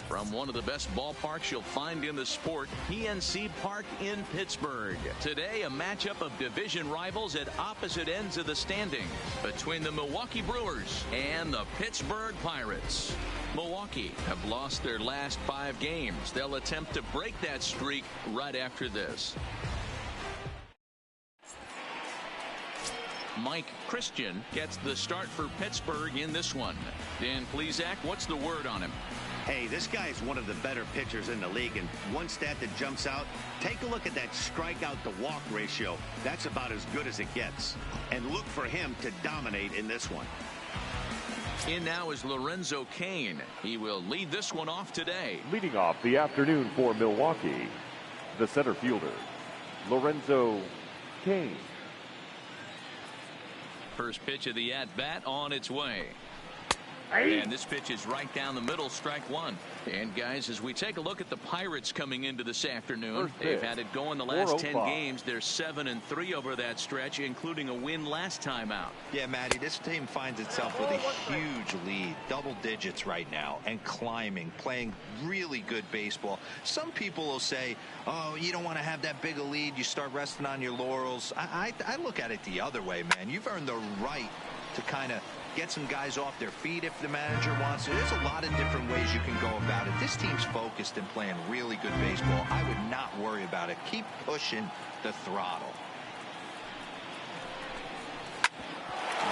From one of the best ballparks you'll find in the sport, PNC Park in Pittsburgh. Today, a matchup of division rivals at opposite ends of the standings between the Milwaukee Brewers and the Pittsburgh Pirates. Milwaukee have lost their last 5 games. They'll attempt to break that streak right after this. Mike Christian gets the start for Pittsburgh in this one. Dan Plesac, what's the word on him? Hey, this guy is one of the better pitchers in the league, and one stat that jumps out, take a look at that strikeout to walk ratio. That's about as good as it gets. And look for him to dominate in this one. In now is Lorenzo Cain. He will lead this one off today. Leading off the afternoon for Milwaukee, the center fielder, Lorenzo Cain. First pitch of the at-bat on its way. And this pitch is right down the middle, strike one. And guys, as we take a look at the Pirates coming into this afternoon, they've had it going the last 10 games. They're 7-3 over that stretch, including a win last time out. Yeah, Matty, this team finds itself with a huge lead, double digits right now, and climbing, playing really good baseball. Some people will say, oh, you don't want to have that big a lead. You start resting on your laurels. I look at it the other way, man. You've earned the right to kind of get some guys off their feet if the manager wants to. There's a lot of different ways you can go about it. This team's focused and playing really good baseball. I would not worry about it. Keep pushing the throttle.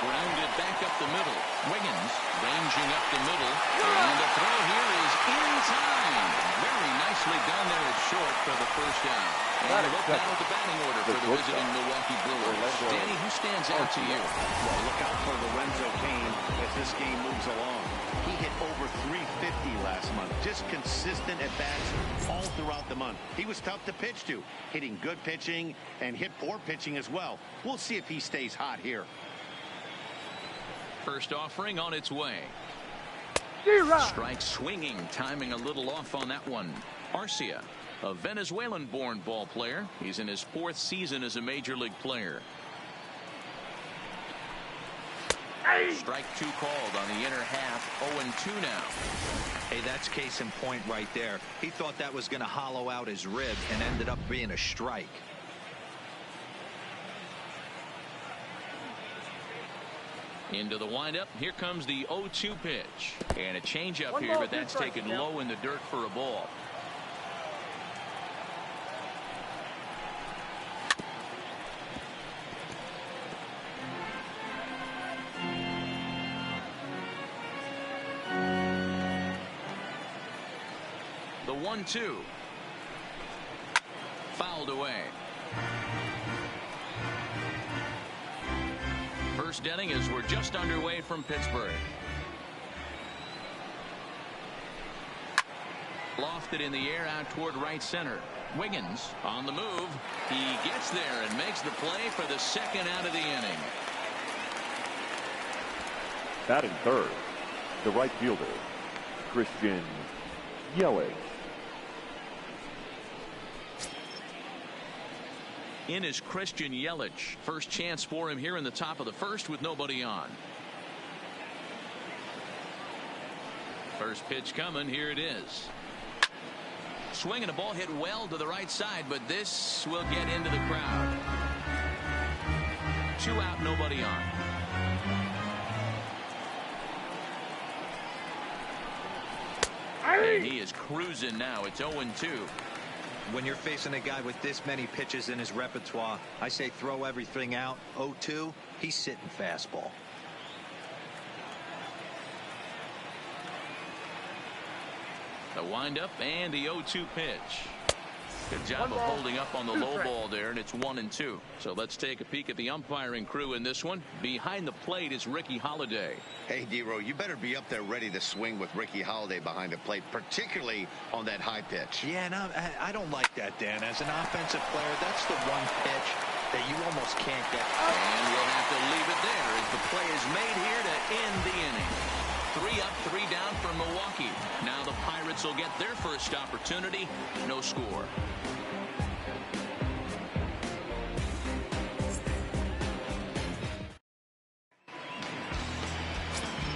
Grounded back up the middle. Wiggins ranging up the middle. And the throw here is in time. Very nicely done there at short for the first down. And a look now at the batting order for the visiting Milwaukee Brewers. Danny, who stands out to you? Well, look out for Lorenzo Cain as this game moves along. He hit over 350 last month. Just consistent at bats all throughout the month. He was tough to pitch to, hitting good pitching and hit poor pitching as well. We'll see if he stays hot here. First offering on its way. Strike swinging, timing a little off on that one. Arcia, a Venezuelan-born ball player. He's in his 4th season as a major league player. Strike 2 called on the inner half. 0-2 now. Hey, that's case in point right there. He thought that was going to hollow out his rib and ended up being a strike. Into the windup. Here comes the 0-2 pitch. And a changeup here, but that's taken low in the dirt for a ball. The 1-2. Fouled away. First inning as we're just underway from Pittsburgh. Lofted in the air out toward right center. Wiggins on the move. He gets there and makes the play for the second out of the inning. Batting third, the right fielder, Christian Yelich. In is Christian Yelich. First chance for him here in the top of the first with nobody on. First pitch coming. Here it is. Swinging a ball hit well to the right side, but this will get into the crowd. 2 out, nobody on. And he is cruising now. It's 0-2. When you're facing a guy with this many pitches in his repertoire, I say throw everything out. 0-2, he's sitting fastball. The windup and the 0-2 pitch. Good job of holding up on the low ball there, and it's 1-2. So let's take a peek at the umpiring crew in this one. Behind the plate is Ricky Holiday. Hey, D-Row, you better be up there ready to swing with Ricky Holiday behind the plate, particularly on that high pitch. Yeah, no, I don't like that, Dan. As an offensive player, that's the one pitch that you almost can't get. And we'll have to leave it there as the play is made here to end the inning. 3 up, 3 down for Milwaukee. Now the Pirates will get their first opportunity. No score.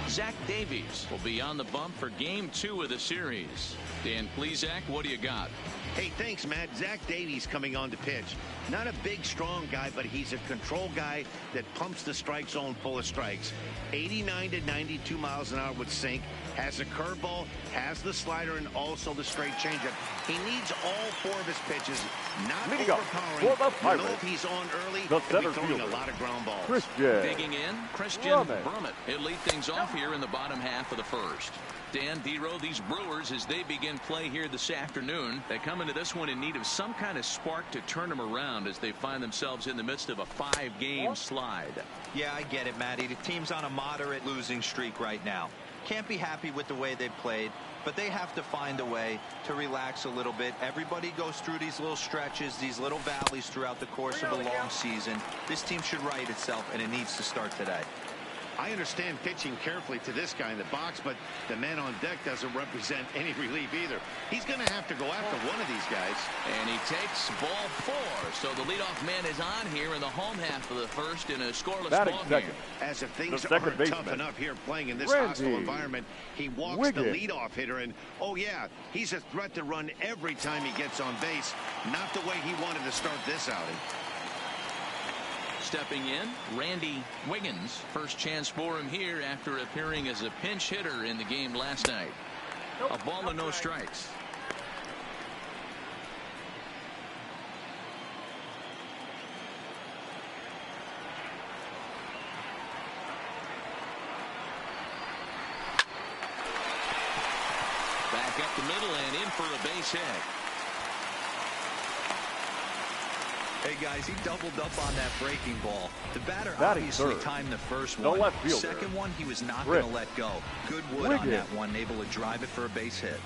Zach Davis Davies will be on the bump for Game 2 of the series. Dan Plesac, what do you got? Hey, thanks, Matt. Zach Davies coming on to pitch. Not a big, strong guy, but he's a control guy that pumps the strike zone full of strikes. 89 to 92 miles an hour with sink. Has a curveball, has the slider, and also the straight changeup. He needs all 4 of his pitches. Not overpowering. For the Pirates, know if he's on early, the he'll be center throwing fielder, a lot of ground balls. Digging in, Christian Brummett. He'll lead things off here in the bottom half of the first. Dan, D-Row, these Brewers, as they begin play here this afternoon, they come into this one in need of some kind of spark to turn them around as they find themselves in the midst of a 5-game slide. Yeah, I get it, Matty. The team's on a moderate losing streak right now. Can't be happy with the way they've played, but they have to find a way to relax a little bit. Everybody goes through these little stretches, these little valleys throughout the course of a long season. This team should right itself, and it needs to start today. I understand pitching carefully to this guy in the box, but the man on deck doesn't represent any relief either. He's going to have to go after one of these guys. And he takes ball 4. So the leadoff man is on here in the home half of the first in a scoreless ball game. As if things aren't tough enough here playing in this hostile environment, he walks the leadoff hitter, and oh yeah, he's a threat to run every time he gets on base. Not the way he wanted to start this outing. Stepping in, Randy Wiggins. First chance for him here after appearing as a pinch hitter in the game last night. A ball and no strikes. Back up the middle and in for a base hit. Hey, guys, he doubled up on that breaking ball. The batter obviously timed the first one. Second one, he was not going to let go. Good wood on that one, able to drive it for a base hit.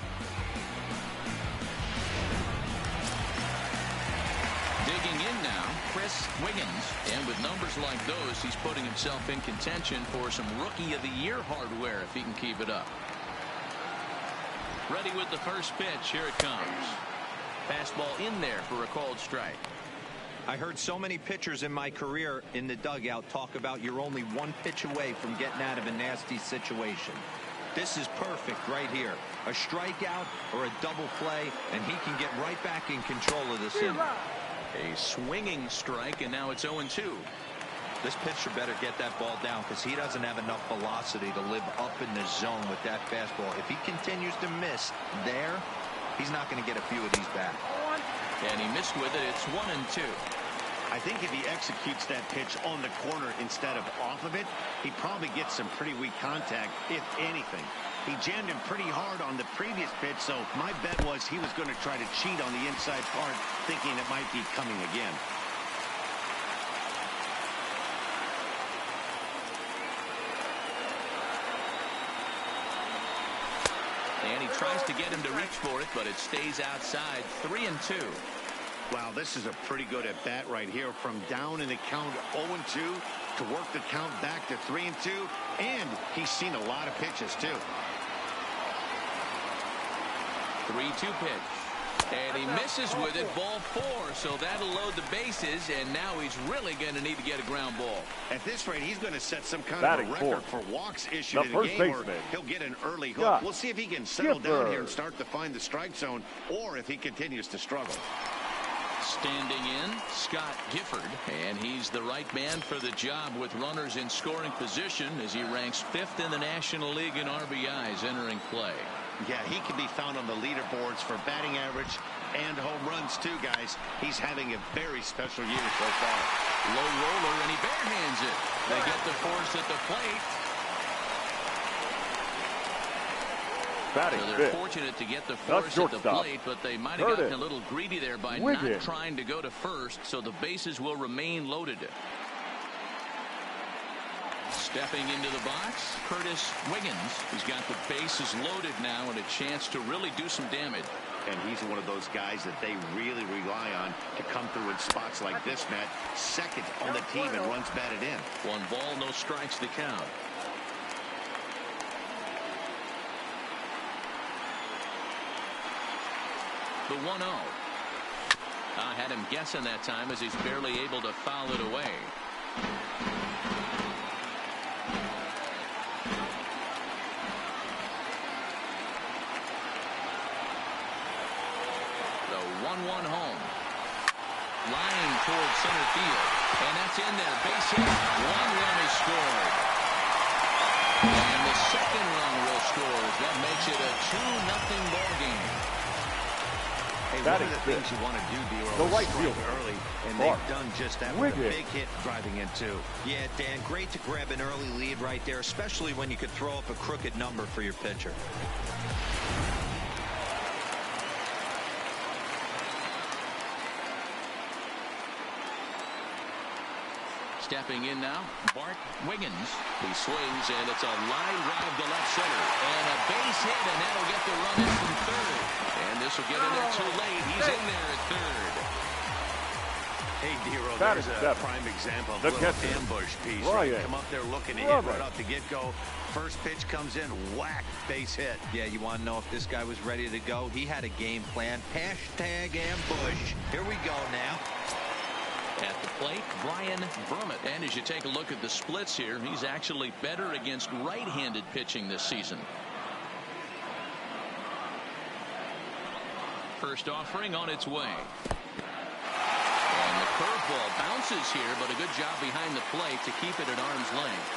Digging in now, Chris Wiggins. And with numbers like those, he's putting himself in contention for some Rookie of the Year hardware if he can keep it up. Ready with the first pitch. Here it comes. Fastball in there for a called strike. I heard so many pitchers in my career in the dugout talk about you're only 1 pitch away from getting out of a nasty situation. This is perfect right here. A strikeout or a double play, and he can get right back in control of this inning. A swinging strike, and now it's 0-2. This pitcher better get that ball down because he doesn't have enough velocity to live up in the zone with that fastball. If he continues to miss there, he's not going to get a few of these back. And he missed with it. It's 1-2. I think if he executes that pitch on the corner instead of off of it, he probably gets some pretty weak contact, if anything. He jammed him pretty hard on the previous pitch, so my bet was he was going to try to cheat on the inside part, thinking it might be coming again. And he tries to get him to reach for it, but it stays outside. 3-2. Wow, this is a pretty good at bat right here. From down in the count 0-2 to work the count back to 3-2. And he's seen a lot of pitches, too. 3-2 pitch. And he misses with it. Ball 4. So that'll load the bases. And now he's really going to need to get a ground ball. At this rate, he's going to set some kind of a record for walks issued in a game, or he'll get an early hook. We'll see if he can settle down here and start to find the strike zone, or if he continues to struggle. Standing in, Scott Gifford, and he's the right man for the job with runners in scoring position as he ranks 5th in the National League in RBIs entering play. Yeah, he can be found on the leaderboards for batting average and home runs too, guys. He's having a very special year so far. Low roller, and he barehands it. They get the force at the plate. So they're fortunate to get the force at the plate, but they might have gotten a little greedy there by not trying to go to first, so the bases will remain loaded. Stepping into the box, Curtis Wiggins. He's got the bases loaded now and a chance to really do some damage. And he's one of those guys that they really rely on to come through in spots like this, Matt. Second on the team and runs batted in. 1 ball, no strikes to count. The 1-0. I had him guessing that time as he's barely able to foul it away. 1-1 home. Line towards center field. And that's in there. Base hit. 1 run is scored. And the second run will score. That makes it a 2-0 ball game. Hey, one of the things you want to do, D-Roll, right is field early, and they've done just that with a big hit driving in two. Yeah, Dan, great to grab an early lead right there, especially when you could throw up a crooked number for your pitcher. Stepping in now, Bart Wiggins. He swings, and it's a line drive to left center. And a base hit, and that'll get the run in from third. And this will get in there too late. He's in there at third. Hey, D-Roll, there's a prime example of a little ambush piece. Right? Come up there looking to hit right off the get-go. First pitch comes in, whack, base hit. Yeah, you want to know if this guy was ready to go? He had a game plan. Hashtag ambush. Here we go now. At the plate, Brian Vermette. And as you take a look at the splits here, he's actually better against right-handed pitching this season. First offering on its way. And the curveball bounces here, but a good job behind the plate to keep it at arm's length.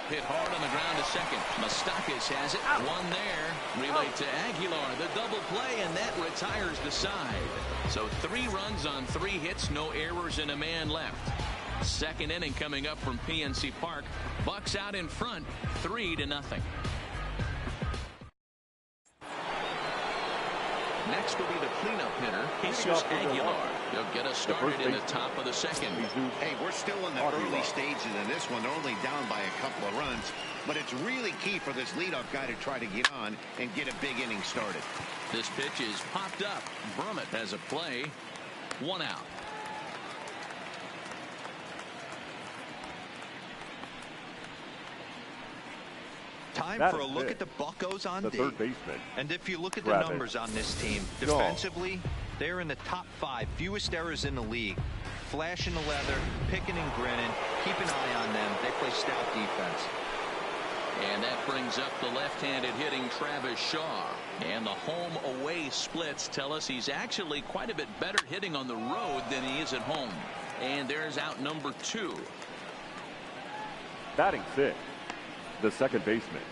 Hit hard on the ground to second. Moustakas has it. One there. Relay to Aguilar. The double play, and that retires the side. So 3 runs on 3 hits. No errors and a man left. Second inning coming up from PNC Park. Bucks out in front, 3-0. Next will be the cleanup hitter, Jesus Aguilar. He'll get us started in the top of the second. Hey, we're still in the early stages in this one. They're only down by a couple of runs. But it's really key for this leadoff guy to try to get on and get a big inning started. This pitch is popped up. Vermette has a play. 1 out. Time for a look at the Buccos on D. Third baseman. And if you look at the numbers on this team, defensively, they're in the top 5, fewest errors in the league. Flashing the leather, picking and grinning, keep an eye on them. They play stout defense. And that brings up the left-handed hitting Travis Shaw. And the home-away splits tell us he's actually quite a bit better hitting on the road than he is at home. And there's out number 2. Batting 6th, the second baseman,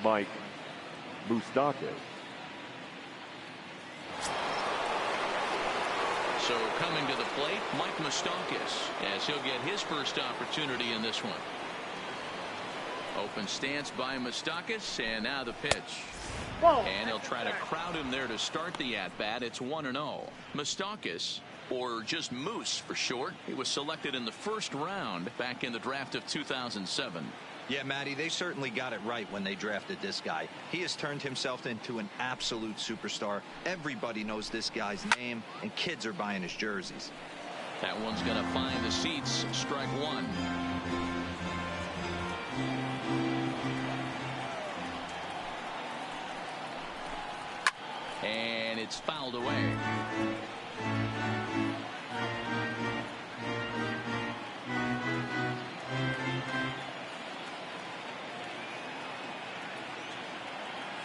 Mike Moustakas. So coming to the plate, Mike Moustakas, as he'll get his first opportunity in this one. Open stance by Moustakas, and now the pitch. And he'll try to crowd him there to start the at-bat. It's 1-0. Moustakas, or just Moose for short, he was selected in the first round back in the draft of 2007. Yeah, Matty, they certainly got it right when they drafted this guy. He has turned himself into an absolute superstar. Everybody knows this guy's name, and kids are buying his jerseys. That one's going to find the seats. Strike 1. And it's fouled away.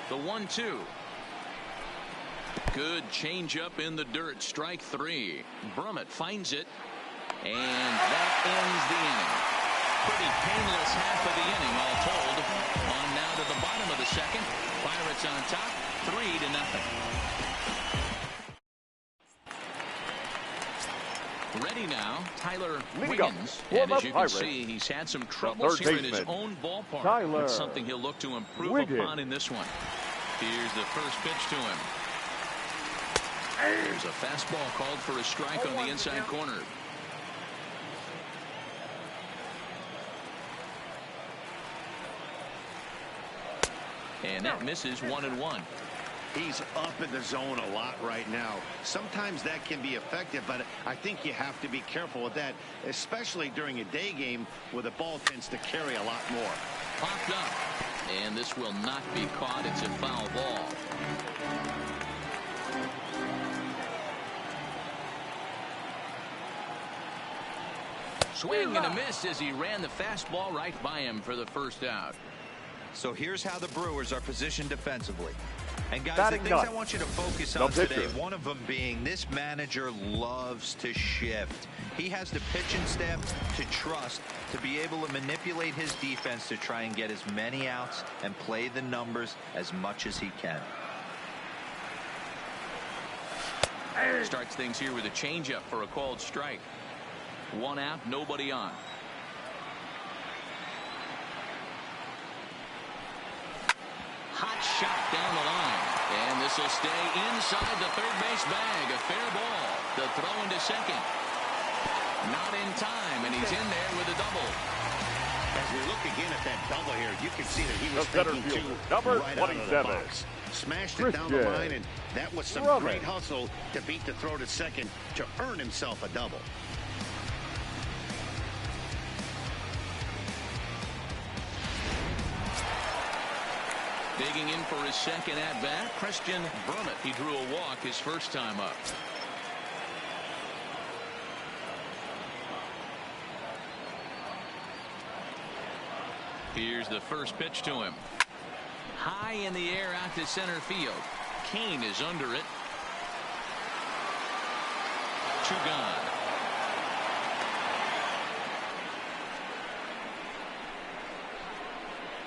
The 1-2. Good changeup in the dirt. Strike 3. Vermette finds it. And that ends the inning. Pretty painless half of the inning all told. On now to the bottom of the second. Pirates on top, 3-0. Ready now, Tyler Wiggins. And as you can see, he's had some troubles here in his own ballpark. That's something he'll look to improve upon in this one. Here's the first pitch to him. There's a fastball called for a strike on the inside corner. And that misses 1-1. He's up in the zone a lot right now. Sometimes that can be effective, but I think you have to be careful with that, especially during a day game where the ball tends to carry a lot more. Popped up. And this will not be caught. It's a foul ball. Swing and a miss as he ran the fastball right by him for the first out. So here's how the Brewers are positioned defensively. And guys, Batting the things nut. I want you to focus No on today, pitcher. one of them being this manager loves to shift. He has the pitching staff to trust to be able to manipulate his defense to try and get as many outs and play the numbers as much as he can. Starts things here with a changeup for a called strike. 1 out, nobody on. Hot shot down the line. And this will stay inside the third base bag. A fair ball. The throw into second. Not in time, and he's in there with a double. As we look again at that double here, you can see that he was The center thinking fielder, two number right out of the 27. box. Smashed it down the line, and that was some great hustle to beat the throw to second to earn himself a double. Digging in for his second at-bat, Christian Brummett. He drew a walk his first time up. Here's the first pitch to him. High in the air out to center field. Kane is under it. 2 gone.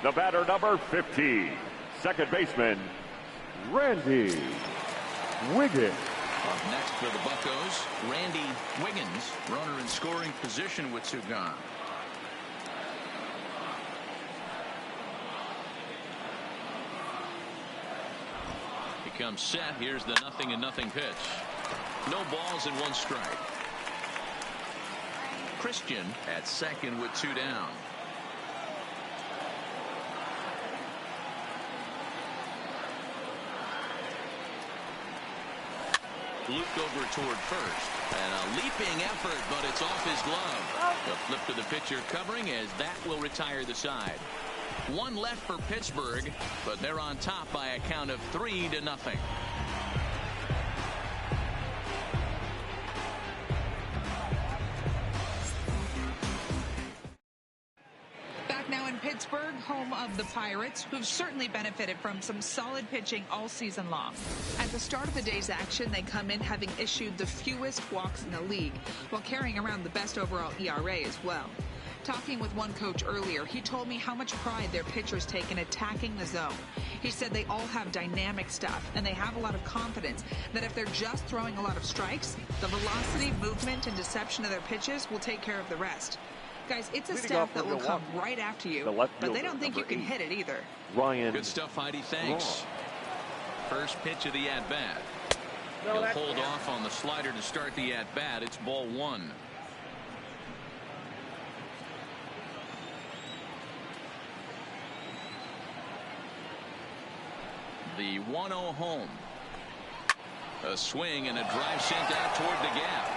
The batter, number 50, second baseman, Randy Wiggins. Up next for the Buccos, Randy Wiggins, runner in scoring position with 2 gone. He comes set. Here's the 0-0 pitch. No balls and 1 strike. Christian at second with 2 down. Looped over toward first, and a leaping effort, but it's off his glove. The flip to the pitcher covering as that will retire the side. 1 left for Pittsburgh, but they're on top by a count of 3-0. Back now in Pittsburgh, home of the Pirates, who've certainly benefited from some solid pitching all season long. At the start of the day's action, they come in having issued the fewest walks in the league, while carrying around the best overall ERA as well. Talking with one coach earlier, he told me how much pride their pitchers take in attacking the zone. He said they all have dynamic stuff, and they have a lot of confidence that if they're just throwing a lot of strikes, the velocity, movement, and deception of their pitches will take care of the rest. Guys, it's a staff that will come right after you, but they don't think you can hit it either. Ryan. Good stuff, Heidi. Thanks. First pitch of the at-bat. He'll hold off on the slider to start the at-bat. It's ball 1. The 1-0 home. A swing and a drive sent out toward the gap.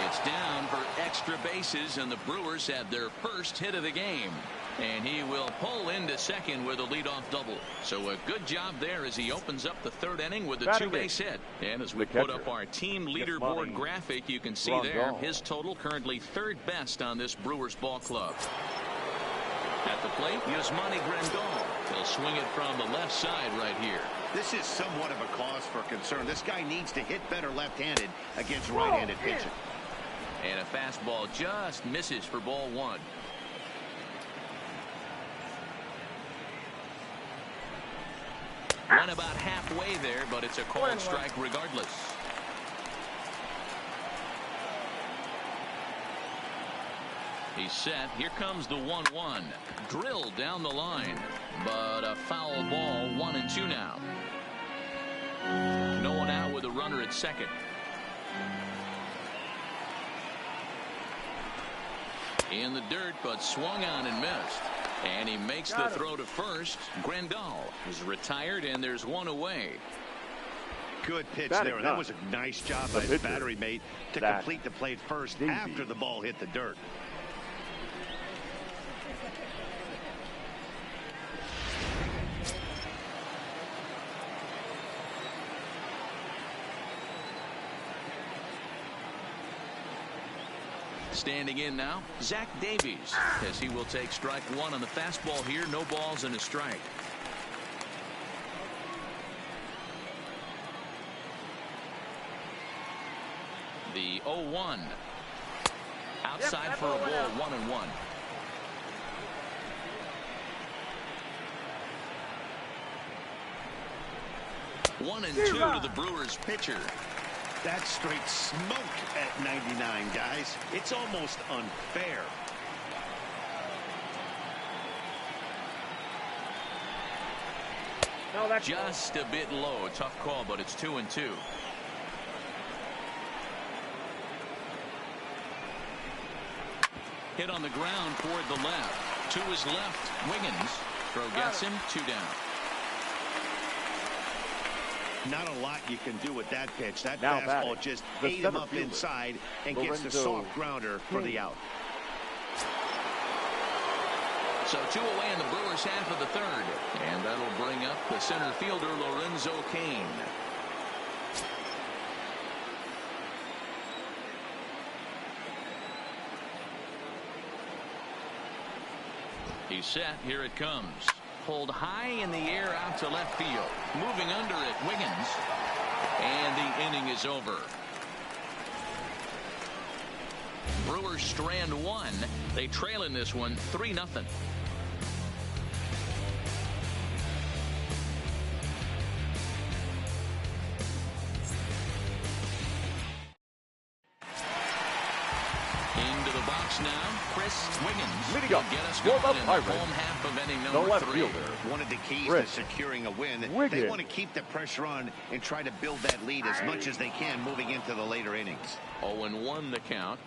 It's down for extra bases, and the Brewers have their first hit of the game. And he will pull into second with a leadoff double. So a good job there as he opens up the 3rd inning with a 2-base hit. And as we put up our team leaderboard graphic, you can see there his total currently 3rd best on this Brewers ball club. At the plate, Yasmani Grandal. He'll swing it from the left side right here. This is somewhat of a cause for concern. This guy needs to hit better left-handed against right-handed pitching. And a fastball just misses for ball 1. Went about halfway there, but it's a called strike regardless. He's set. Here comes the 1-1. Drilled down the line, but a foul ball. 1-2 now. No one out with a runner at second. In the dirt, but swung on and missed. And he makes the throw to first. Grandal is retired, and there's 1 away. Good pitch there. And that was a nice job by his battery mate to complete the play first after the ball hit the dirt. Standing in now, Zach Davies, as he will take strike one on the fastball here. No balls and a strike. The 0-1. Outside for a ball, 1-1. One and two to the Brewers pitcher. That's straight smoke at 99, guys. It's almost unfair. No, that's just a bit low. Tough call, but it's 2-2. Hit on the ground toward the left. To his left, Wiggins. Throw gets him, 2 down. Not a lot you can do with that pitch. That Now fastball just ate him up inside and gets the soft grounder for the out. So 2 away in the Brewers half of the third. And that'll bring up the center fielder, Lorenzo Cain. He's set. Here it comes. Pulled high in the air out to left field. Moving under it, Wiggins. And the inning is over. Brewers strand one. They trail in this one 3-0. Into the box now, Chris Wiggins. Leading up Get us for going the in the Pirates, home half of inning the number left 3. fielder, One of the keys Chris to securing a win. Wiggins. They want to keep the pressure on and try to build that lead as much as they can moving into the later innings. 0-1 the count.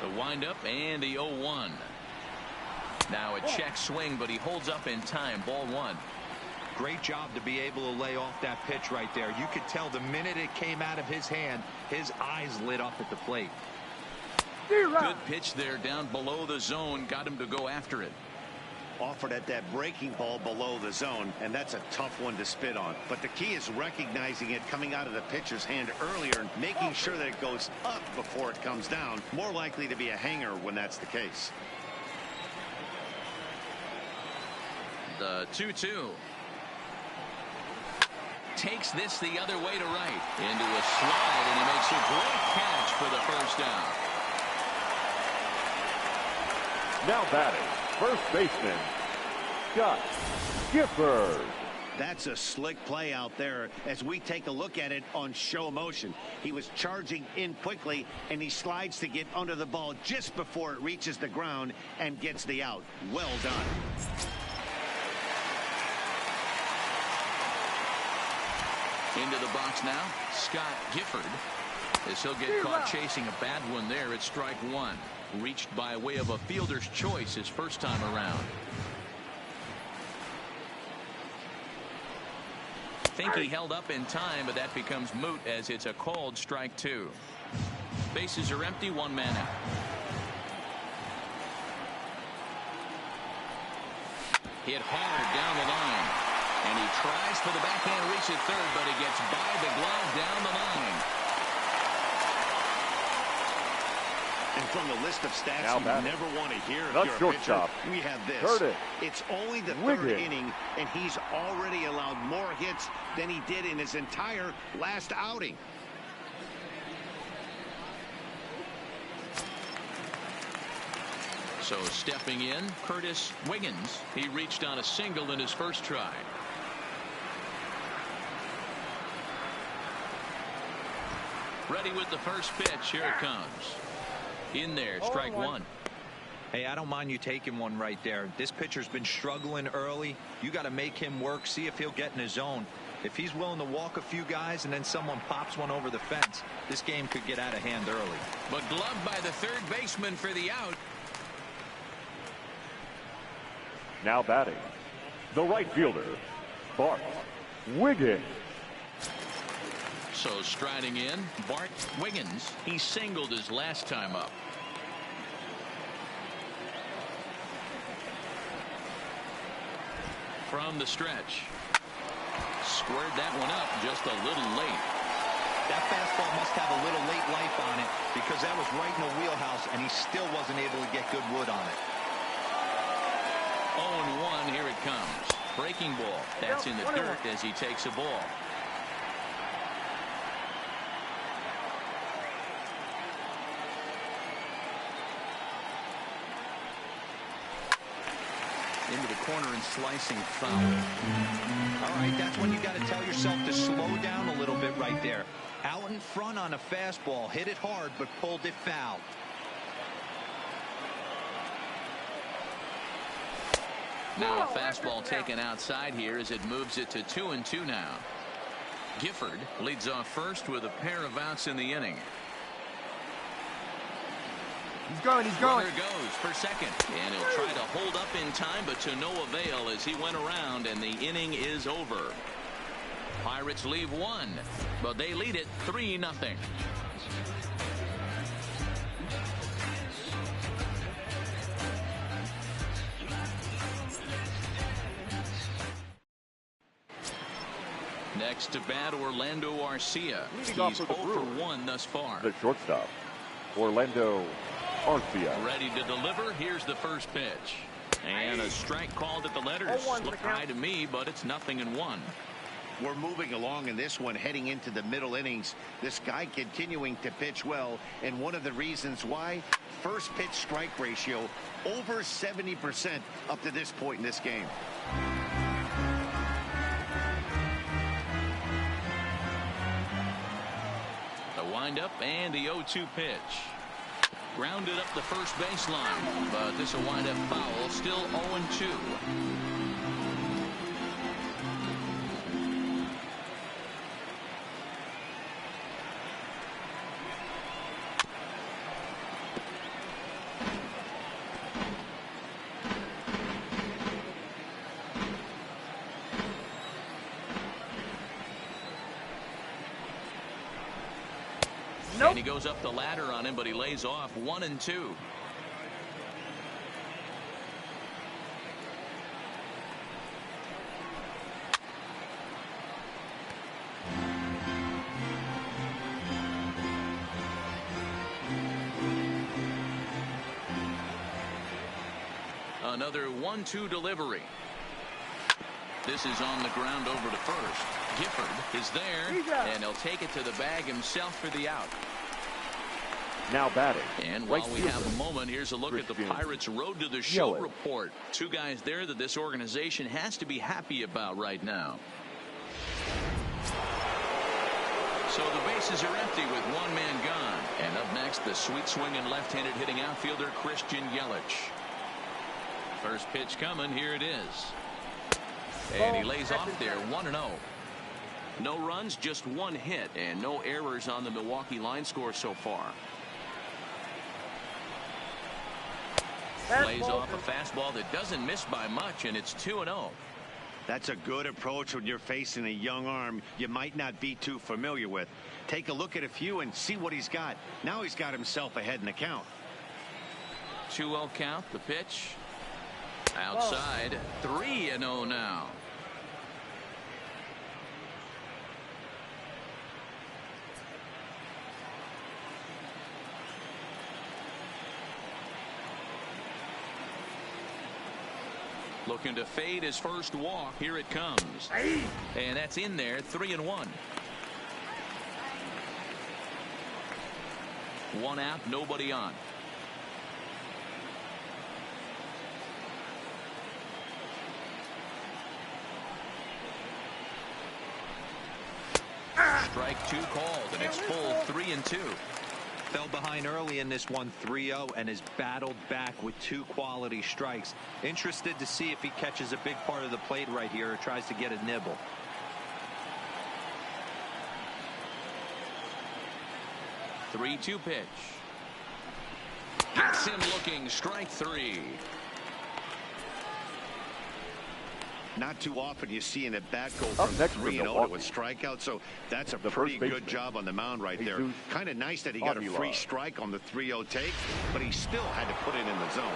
The windup and the 0-1. Now a check swing, but he holds up in time. Ball 1. Great job to be able to lay off that pitch right there. You could tell the minute it came out of his hand, his eyes lit up at the plate. Good pitch there down below the zone. Got him to go after it. Offered at that breaking ball below the zone, and that's a tough one to spit on. But the key is recognizing it coming out of the pitcher's hand earlier and making sure that it goes up before it comes down. More likely to be a hanger when that's the case. The 2-2. Takes this the other way to right. Into a slide, and he makes a great catch for the first down. Now batting, first baseman, Scott Gifford. That's a slick play out there as we take a look at it on show motion. He was charging in quickly, and he slides to get under the ball just before it reaches the ground and gets the out. Well done. Into the box now, Scott Gifford, as he'll get caught chasing a bad one there at strike 1. Reached by way of a fielder's choice his first time around. Think he held up in time, but that becomes moot as it's a called strike 2. Bases are empty, 1 man out. Hit hard down the line. And he tries for the backhand reach at third, but he gets by the glove down the line. And from the list of stats Now you never want to hear if the you're a shortstop. pitcher, we have this. Curtis It's only the Wiggins. third inning, and he's already allowed more hits than he did in his entire last outing. So stepping in, Curtis Wiggins. He reached on a single in his first try. Ready with the first pitch. Here it comes. In there, strike 1. Hey, I don't mind you taking one right there. This pitcher's been struggling early. You got to make him work, see if he'll get in his zone. If he's willing to walk a few guys and then someone pops one over the fence, this game could get out of hand early. But gloved by the third baseman for the out. Now batting, the right fielder, Bart Wiggins. So striding in, Bart Wiggins. He singled his last time up. From the stretch. Squared that one up just a little late. fastball must have a little late life on it because that was right in the wheelhouse, and he still wasn't able to get good wood on it. 0-1, here it comes. Breaking ball. That's in the dirt as he takes a ball. Into the corner and slicing foul. All right, that's when you got to tell yourself to slow down a little bit right there. Out in front on a fastball, hit it hard, but pulled it foul. Now a fastball taken outside here as it moves it to 2-2 now. Gifford leads off first with a pair of outs in the inning. He's going. Runner goes for second, and he'll try to hold up in time, but to no avail as he went around, and the inning is over. Pirates leave one, but they lead it 3-0. Next to bat, Orlando Arcia. He's 0 for 1 thus far. The shortstop, Orlando Arcia. Ready to deliver. Here's the first pitch. And a strike called at the letters. Looked high to me, but it's 0-1. We're moving along in this one, heading into the middle innings. This guy continuing to pitch well, and one of the reasons why, first pitch strike ratio over 70% up to this point in this game. The windup and the 0-2 pitch. Grounded up the first baseline, but this will wind up foul. Still 0-2. And he goes up the ladder on him, but he lays off 1-2. Another 1-2 delivery. This is on the ground over to first. Gifford is there, and he'll take it to the bag himself for the out. Now batting. And while we have a moment, here's a look at the Pirates' Road to the Show report. Two guys there that this organization has to be happy about right now. So the bases are empty with one man gone. And up next, the sweet swinging left-handed hitting outfielder Christian Yelich. First pitch coming. Here it is. And he lays off there 1-0. No runs, just one hit, and no errors on the Milwaukee line score so far. Lays off a fastball that doesn't miss by much, and it's 2-0. That's a good approach when you're facing a young arm you might not be too familiar with. Take a look at a few and see what he's got. Now he's got himself ahead in the count. 2-0 count, the pitch. Outside, 3-0 now. Looking to fade his first walk. Here it comes. And that's in there. 3-1. One out, nobody on. Strike two called, and it's full 3-2. Fell behind early in this one 3-0 and has battled back with two quality strikes. Interested to see if he catches a big part of the plate right here or tries to get a nibble. Three-two pitch. Gets him looking. Strike three. Not too often you see an at-bat go from 3-0 to a strikeout, so that's a pretty good job on the mound right there. Kind of nice that he got a free strike on the 3-0 take, but he still had to put it in the zone.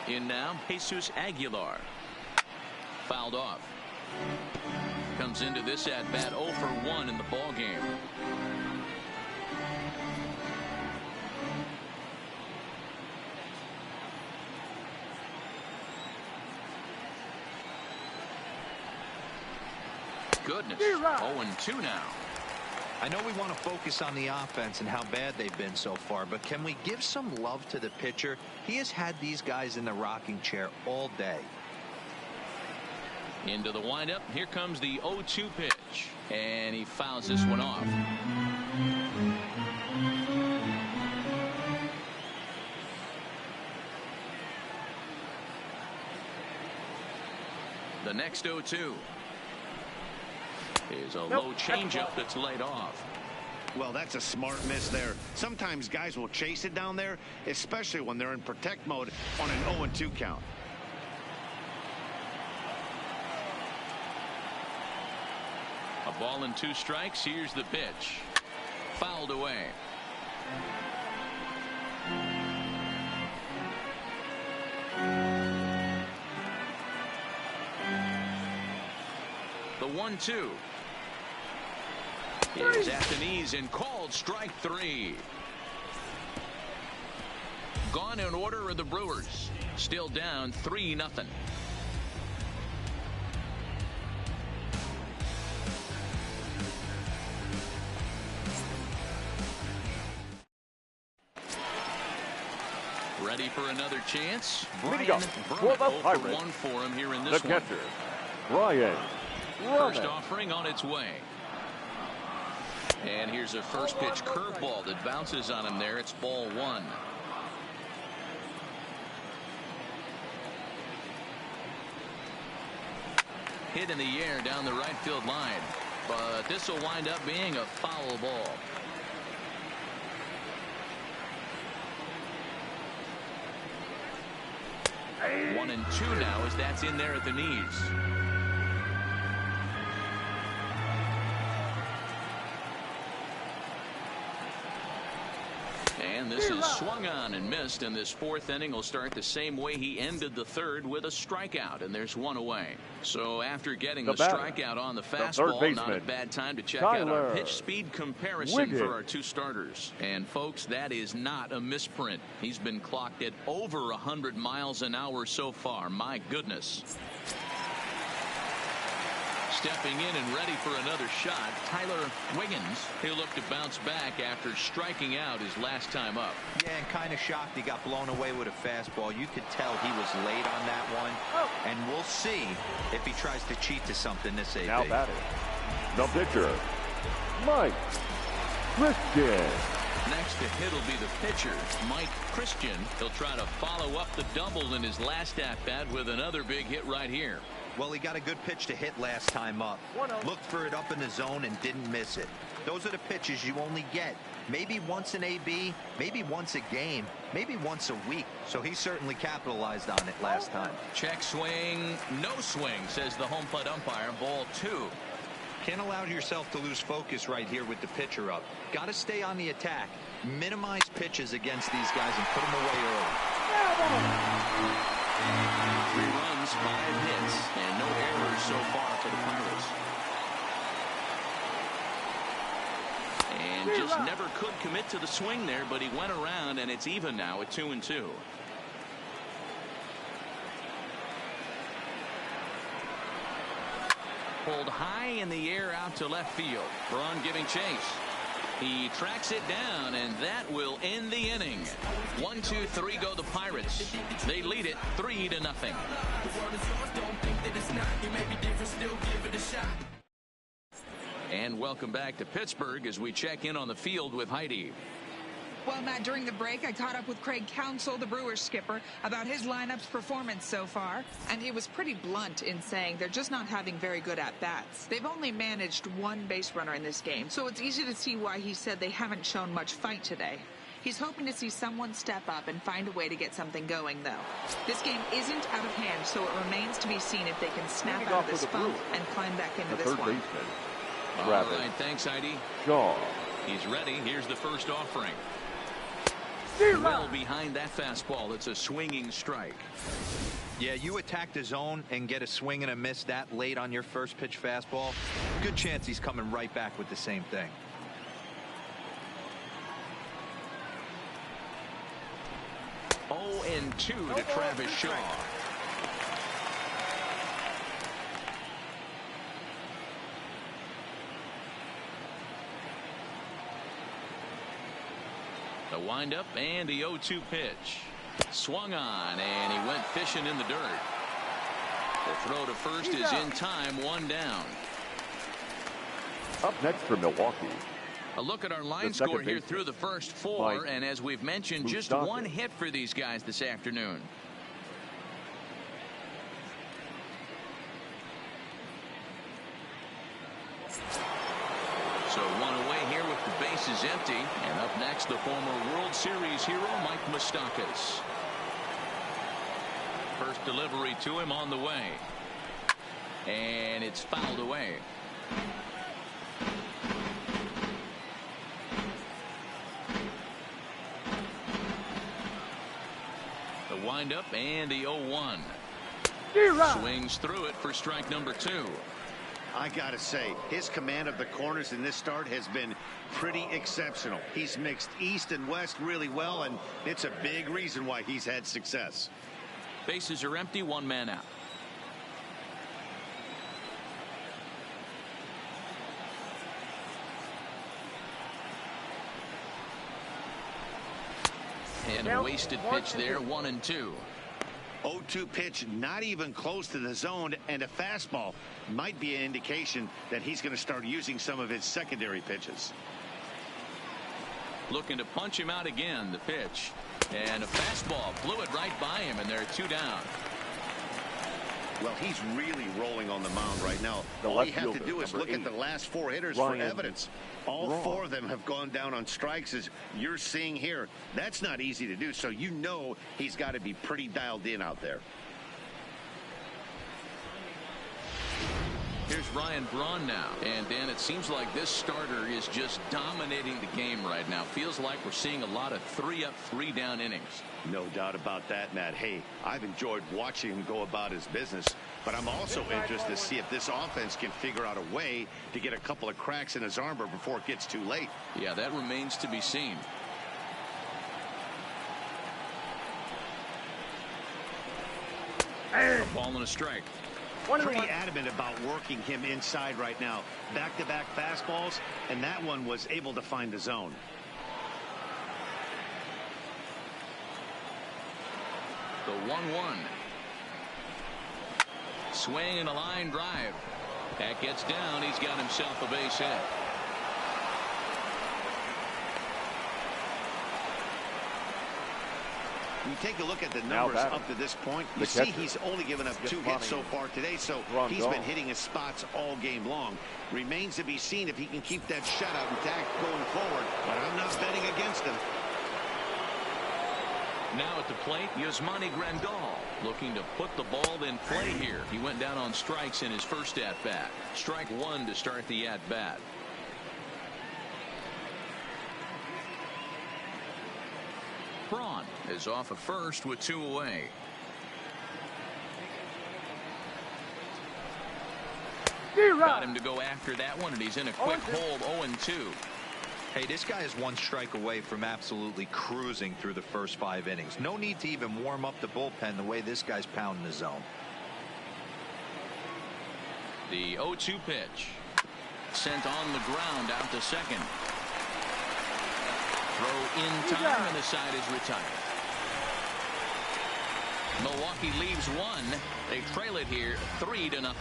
In now, Jesus Aguilar. Fouled off. Comes into this at bat 0 for 1 in the ball game. Goodness, 0-2 now. I know we want to focus on the offense and how bad they've been so far, but can we give some love to the pitcher? He has had these guys in the rocking chair all day. Into the windup. Here comes the 0-2 pitch. And he fouls this one off. The next 0-2 is a low changeup that's laid off. Well, that's a smart miss there. Sometimes guys will chase it down there, especially when they're in protect mode on an 0-2 count. A ball and 2 strikes. Here's the pitch. Fouled away. The 1-2 is at the knees and called strike 3. Gone in order of the Brewers. Still down 3-0. Ready for another chance. Leading up for the Pirates, 0 for 1 for him here in this the one. catcher, Brian. First offering on its way. And here's a first pitch curveball that bounces on him there. It's ball 1. Hit in the air down the right field line. But this will wind up being a foul ball. One and 2 now as that's in there at the knees. And this is swung on and missed, and this 4th inning will start the same way he ended the 3rd, with a strikeout, and there's 1 away. So after getting the strikeout on the fastball, not a bad time to check out our pitch speed comparison for our 2 starters. And folks, that is not a misprint. He's been clocked at over 100 miles an hour so far. My goodness. Stepping in and ready for another shot, Tyler Wiggins. He'll look to bounce back after striking out his last time up. Yeah, and kind of shocked he got blown away with a fastball. You could tell he was late on that one. And we'll see if he tries to cheat to something this AB. Now batting, the pitcher, Mike Christian. Next to hit will be the pitcher, Mike Christian. He'll try to follow up the double in his last at-bat with another big hit right here. Well, he got a good pitch to hit last time up. Looked for it up in the zone and didn't miss it. Those are the pitches you only get. Maybe once an AB, maybe once a game, maybe once a week. So he certainly capitalized on it last time. Check swing, no swing, says the home plate umpire. Ball 2. Can't allow yourself to lose focus right here with the pitcher up. Got to stay on the attack. Minimize pitches against these guys and put them away early. 3 runs, 5 hits, and no errors so far for the Pirates. And just never could commit to the swing there, but he went around, and it's even now at 2-2. Pulled high in the air out to left field. Braun giving chase. He tracks it down, and that will end the inning. 1, 2, 3 go the Pirates. They lead it 3-0. And welcome back to Pittsburgh as we check in on the field with Heidi. Well, Matt, during the break, I caught up with Craig Counsell, the Brewers skipper, about his lineup's performance so far. And he was pretty blunt in saying they're just not having very good at-bats. They've only managed 1 base runner in this game, so it's easy to see why he said they haven't shown much fight today. He's hoping to see someone step up and find a way to get something going, though. This game isn't out of hand, so it remains to be seen if they can snap out of this funk and climb back into this one. All right, thanks, Heidi. Shaw. He's ready. Here's the first offering. Well behind that fastball. It's a swinging strike. Yeah, you attack the zone and get a swing and a miss that late on your first pitch fastball. Good chance he's coming right back with the same thing. Oh, and 2 to Travis Shaw. The windup and the 0-2 pitch. Swung on, and he went fishing in the dirt. The throw to first is in time, 1 down. Up next for Milwaukee. A look at our line score here through the first 4, and as we've mentioned, just 1 hit for these guys this afternoon. So 1 away here with the bases empty. And up next, the former World Series hero, Mike Moustakas. First delivery to him on the way. And it's fouled away. The windup and the 0-1. Swings through it for strike number 2. I gotta say, his command of the corners in this start has been pretty exceptional. He's mixed east and west really well, and it's a big reason why he's had success. Bases are empty, 1 man out. And a wasted pitch there, 1-2. 0-2 pitch, not even close to the zone, and a fastball might be an indication that he's going to start using some of his secondary pitches. Looking to punch him out again, the pitch. And a fastball blew it right by him, and there are 2 down. Well, he's really rolling on the mound right now. All you have to do is look at the last 4 hitters for evidence. All 4 of them have gone down on strikes, as you're seeing here. That's not easy to do, so you know he's got to be pretty dialed in out there. Here's Ryan Braun now. And, Dan, it seems like this starter is just dominating the game right now. Feels like we're seeing a lot of 3-up, 3-down innings. No doubt about that, Matt. Hey, I've enjoyed watching him go about his business, but I'm also interested to see if this offense can figure out a way to get a couple of cracks in his armor before it gets too late. Yeah, that remains to be seen. A ball and a strike. Pretty adamant about working him inside right now. Back-to-back fastballs, and that one was able to find the zone. The 1-1. Swing and a line drive. That gets down. He's got himself a base hit. When you take a look at the numbers up to this point, you see he's only given up 2 hits so far today, so he's been hitting his spots all game long. Remains to be seen if he can keep that shutout intact going forward, but I'm not betting against him. Now at the plate, Yasmani Grandal looking to put the ball in play here. He went down on strikes in his first at-bat. Strike 1 to start the at-bat. Braun is off at first with 2 away. Got him to go after that one, and he's in a quick hold, 0-2. Hey, this guy is 1 strike away from absolutely cruising through the first 5 innings. No need to even warm up the bullpen the way this guy's pounding the zone. The 0-2 pitch. Sent on the ground out to second. Throw in time, and the side is retired. Milwaukee leaves 1. They trail it here 3-0.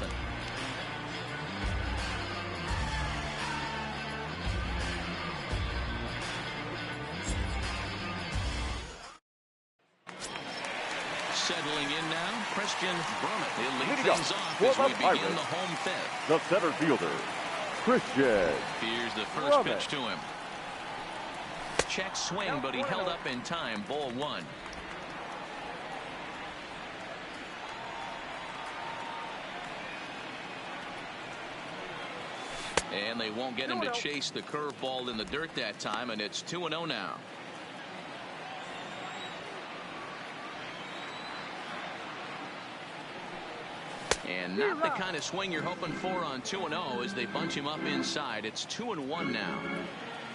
Settling in now, Christian Brummett. He'll lead things off as we begin the home 5th. The center fielder, Christian. Here's the first pitch to him. Check swing, but he held up in time. Ball 1. And they won't get him to chase the curveball in the dirt that time, and it's 2-0 now. And not the kind of swing you're hoping for on 2-0 as they bunch him up inside. It's 2-1 now.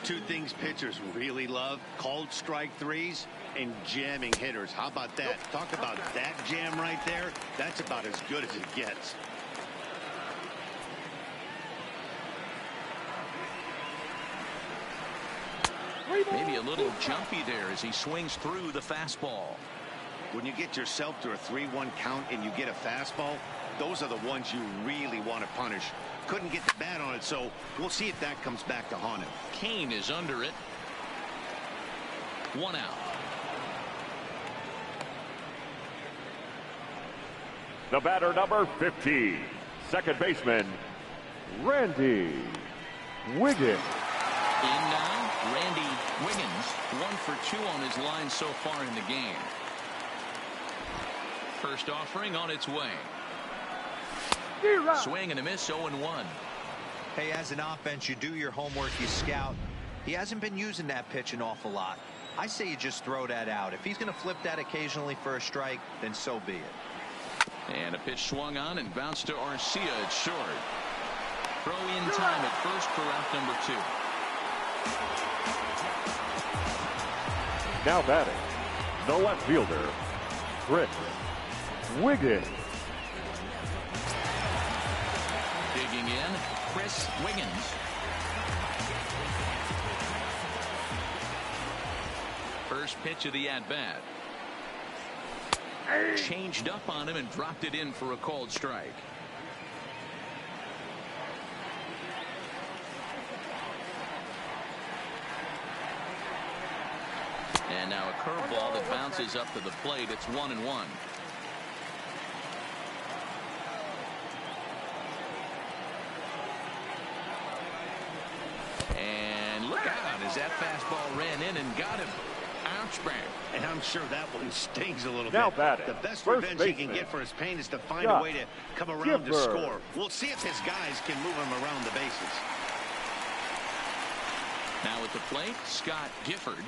Two things pitchers really love: called strike threes and jamming hitters. How about that? Talk about that jam right there. That's about as good as it gets. Maybe a little jumpy there as he swings through the fastball. When you get yourself to a 3-1 count and you get a fastball, those are the ones you really want to punish. Couldn't get the bat on it, so we'll see if that comes back to haunt him. Kane is under it. 1 out. The batter, number 50, second baseman, Randy Wiggins. In now, Randy Wiggins, 1 for 2 on his line so far in the game. First offering on its way. Swing and a miss, 0-1. Hey, as an offense, you do your homework, you scout. He hasn't been using that pitch an awful lot. I say you just throw that out. If he's going to flip that occasionally for a strike, then so be it. And a pitch swung on and bounced to Arcia. It's short. Throw in time at first for out number 2. Now batting, the left fielder, Chris Wiggins. Digging in, Chris Wiggins. First pitch of the at-bat. Changed up on him and dropped it in for a called strike. And now a curveball that bounces up to the plate. It's 1-1. And look out as that fastball ran in and got him. Ouch, bang. And I'm sure that one stings a little Now bit. batting, The best first revenge he can baseman, get for his pain is to find a way to come around to Gifford. score. We'll see if his guys can move him around the bases. Now at the plate, Scott Gifford.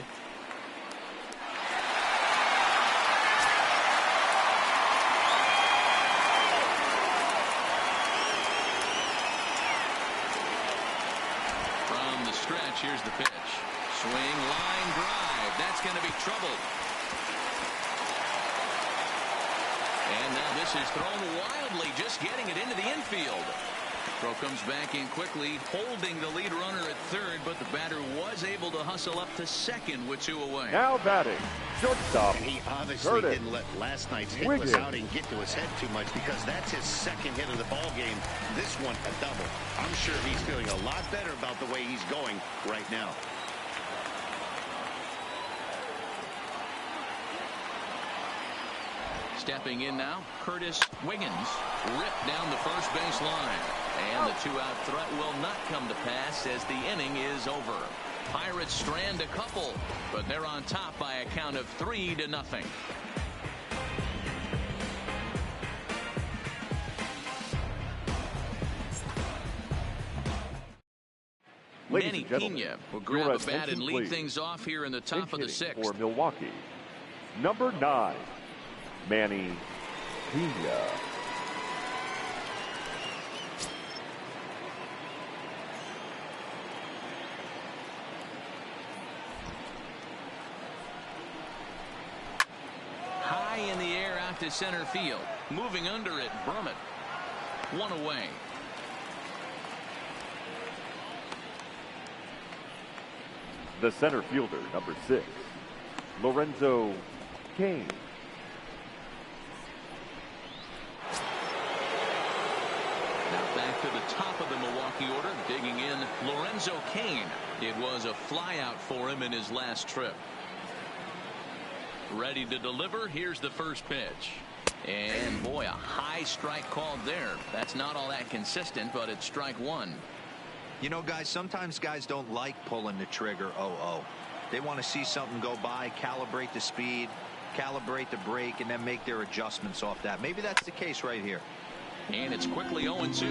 From the stretch, here's the pitch. Swing, line drive. That's going to be trouble. And now this is thrown wildly, just getting it into the infield. Throw comes back in quickly, holding the lead runner at third, but the batter was able to hustle up to second with 2 away. Now batting, shortstop, He obviously Curtis didn't let last night's hitless Wiggins. outing get to his head too much, because that's his second hit of the ball game. This one a double. I'm sure he's feeling a lot better about the way he's going right now. Stepping in now, Curtis Wiggins ripped down the first base line. And the 2-out threat will not come to pass as the inning is over. Pirates strand a couple, but they're on top by a count of 3-0. Ladies Manny and gentlemen, Pena will your grab a bat attention, and lead please. things off here in the top of the Pinch hitting 6th. for Milwaukee, number 9, Manny Pena. High in the air out to center field. Moving under it, Brummett. 1 away. The center fielder, number 6, Lorenzo Kane. Now back to the top of the Milwaukee order, digging in Lorenzo Kane. It was a flyout for him in his last trip. Ready to deliver. Here's the first pitch. And boy, a high strike called there. That's not all that consistent, but it's strike 1. You know, guys, sometimes guys don't like pulling the trigger 0-0. They want to see something go by, calibrate the speed, calibrate the brake, and then make their adjustments off that. Maybe that's the case right here. And it's quickly 0-2.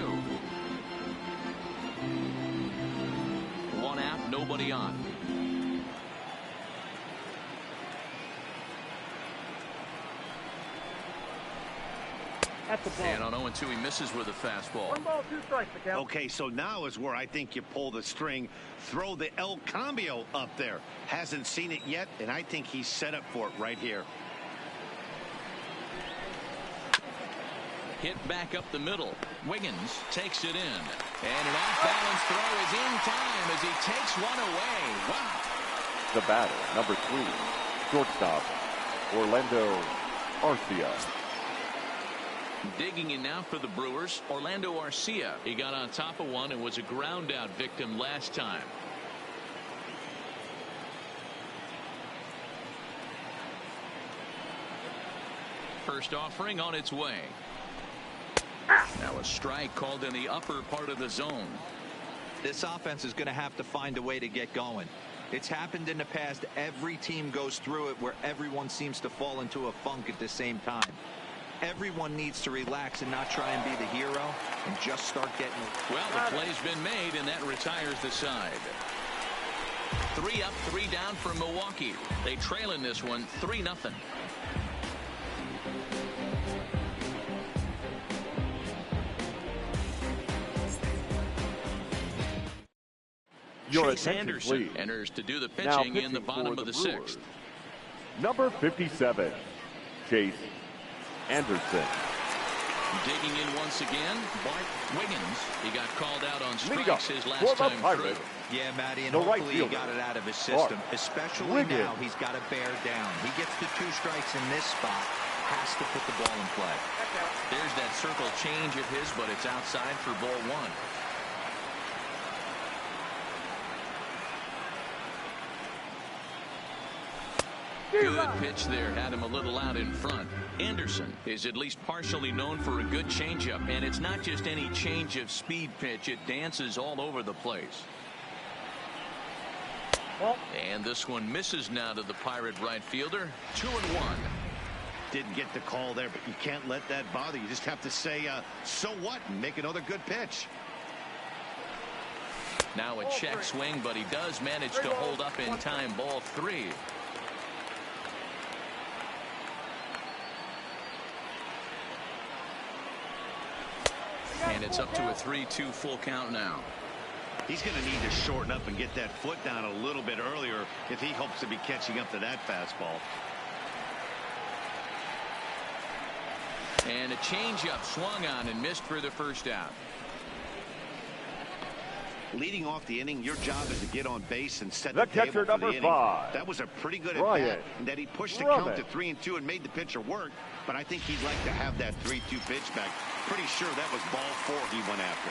1 out, nobody on. And on 0-2, he misses with a fastball. 1 ball, 2 strikes, the count. Okay, so now is where I think you pull the string, throw the El Cambio up there. Hasn't seen it yet, and I think he's set up for it right here. Hit back up the middle. Wiggins takes it in. And an off-balance throw is in time as he takes one away. Wow. The batter, number 3, shortstop, Orlando Arcia. Digging in now for the Brewers, Orlando Arcia. He got on top of one and was a ground-out victim last time. First offering on its way. Now a strike called in the upper part of the zone. This offense is going to have to find a way to get going. It's happened in the past. Every team goes through it where everyone seems to fall into a funk at the same time. Everyone needs to relax and not try and be the hero and just start getting it. Well, the play's been made, and that retires the side. 3 up, 3 down for Milwaukee. They trail in this one 3-0. Chase Anderson enters to do the pitching in the bottom of the 6th. Number 57, Chase Anderson. Digging in once again, Bart Wiggins. He got called out on strikes his last time through. Yeah, Matty, and hopefully he got it out of his system. Especially now, he's got to bear down. He gets the 2 strikes in this spot, has to put the ball in play. There's that circle change of his, but it's outside for ball 1. Good pitch there, had him a little out in front. Anderson is at least partially known for a good changeup, and it's not just any change of speed pitch. It dances all over the place. And this one misses now to the Pirate right fielder. 2-1. Didn't get the call there, but you can't let that bother you. Just have to say, so what, and make another good pitch. Now a check swing, but he does manage to hold up in time. Ball 3. And it's up to a 3-2 full count now. He's going to need to shorten up and get that foot down a little bit earlier if he hopes to be catching up to that fastball. And a changeup swung on and missed for the first out. Leading off the inning, your job is to get on base and set the the table catcher, for the number inning. 5. That was a pretty good at bat, and that he pushed the count to 3-2 and made the pitcher work. But I think he'd like to have that 3-2 pitch back. Pretty sure that was ball 4 he went after.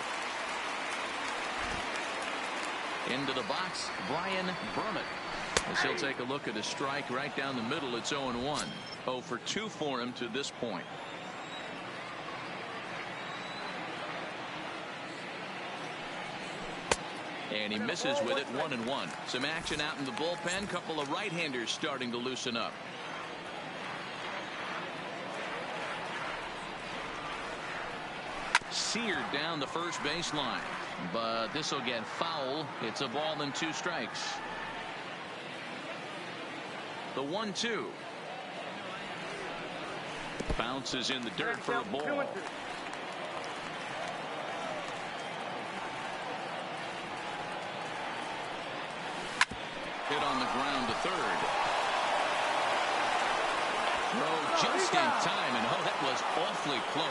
Into the box, Brian Burmett. As he'll take a look at a strike right down the middle. It's 0-1. 0 for 2 for him to this point. And he misses with it. 1-1. Some action out in the bullpen. Couple of right-handers starting to loosen up. Seared down the first baseline, but this will get foul. It's a ball and 2 strikes. The 1-2 bounces in the dirt for a ball. Hit on the ground to third. Throw just in time, and oh, that was awfully close.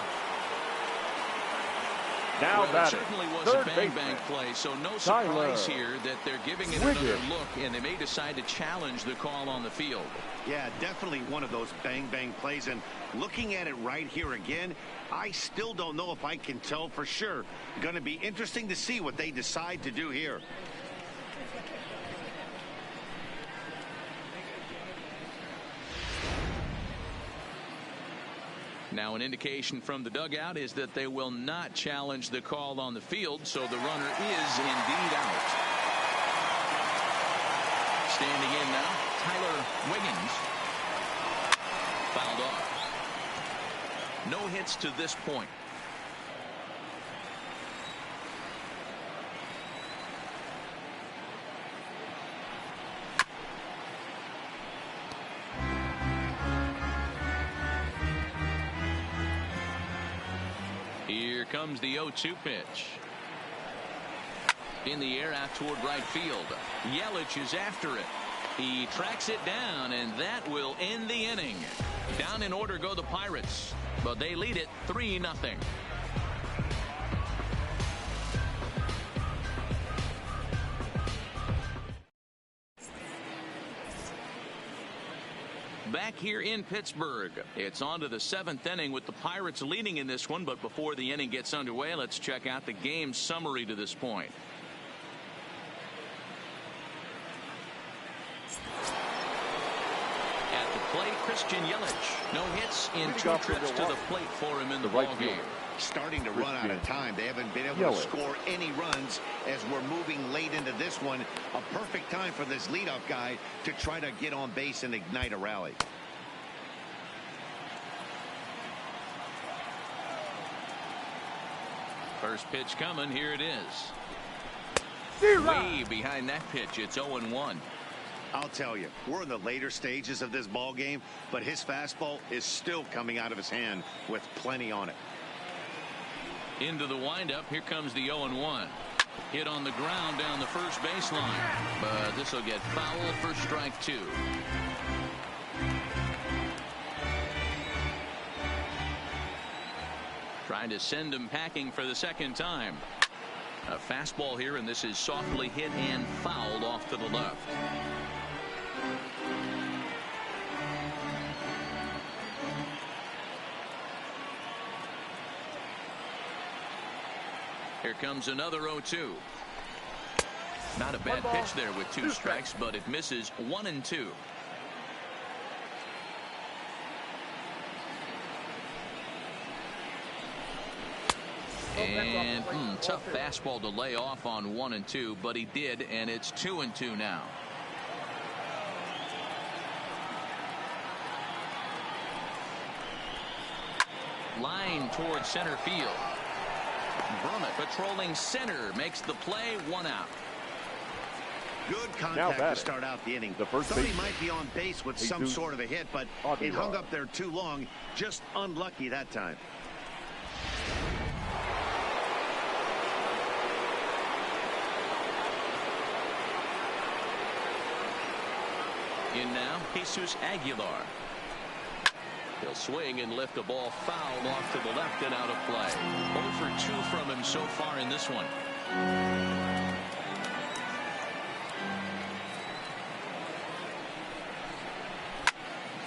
Now well, it certainly was a bang-bang play, so no surprise here that they're giving it another look, and they may decide to challenge the call on the field. Yeah, definitely one of those bang-bang plays, and looking at it right here again, I still don't know if I can tell for sure. Going to be interesting to see what they decide to do here. Now an indication from the dugout is that they will not challenge the call on the field, so the runner is indeed out. Standing in now, Tyler Wiggins. Fouled off. No hits to this point. Here comes the 0-2 pitch. In the air out toward right field. Yelich is after it. He tracks it down, and that will end the inning. Down in order go the Pirates, but they lead it 3-0. Back here in Pittsburgh, it's on to the 7th inning with the Pirates leading in this one. But before the inning gets underway, let's check out the game summary to this point. At the plate, Christian Yelich. No hits in 2 trips to the plate for him in the ball game. Starting to run out of time. They haven't been able to score any runs as we're moving late into this one. A perfect time for this leadoff guy to try to get on base and ignite a rally. First pitch coming. Here it is. Way behind that pitch. It's 0-1. I'll tell you, we're in the later stages of this ball game, but his fastball is still coming out of his hand with plenty on it. Into the windup. Here comes the 0-1. Hit on the ground down the first baseline. But this will get foul for strike 2. Trying to send him packing for the second time. A fastball here, and this is softly hit and fouled off to the left. Here comes another 0-2. Not a bad pitch there with 2 strikes, but it misses 1-2. And tough fastball to lay off on 1-2, but he did, and it's 2-2 now. Line towards center field. Brummett patrolling center makes the play. 1 out. Good contact to start out the inning. Thought he might be on base with some sort of a hit, but it hung up there too long. Just unlucky that time. In now, Jesus Aguilar. He'll swing and lift the ball fouled off to the left and out of play. 0 for 2 from him so far in this one.